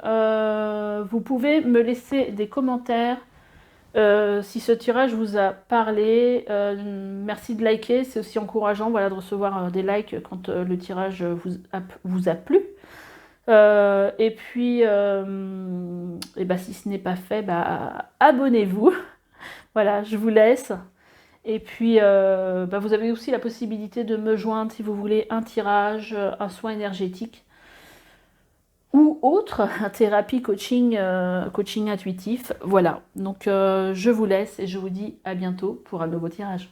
Vous pouvez me laisser des commentaires si ce tirage vous a parlé. Merci de liker, c'est aussi encourageant voilà, de recevoir des likes quand le tirage vous a plu. Et puis, si ce n'est pas fait, abonnez-vous. Voilà, je vous laisse. Et puis, vous avez aussi la possibilité de me joindre si vous voulez un tirage, un soin énergétique ou autre, un thérapie, coaching intuitif. Voilà, donc je vous laisse et je vous dis à bientôt pour un nouveau tirage.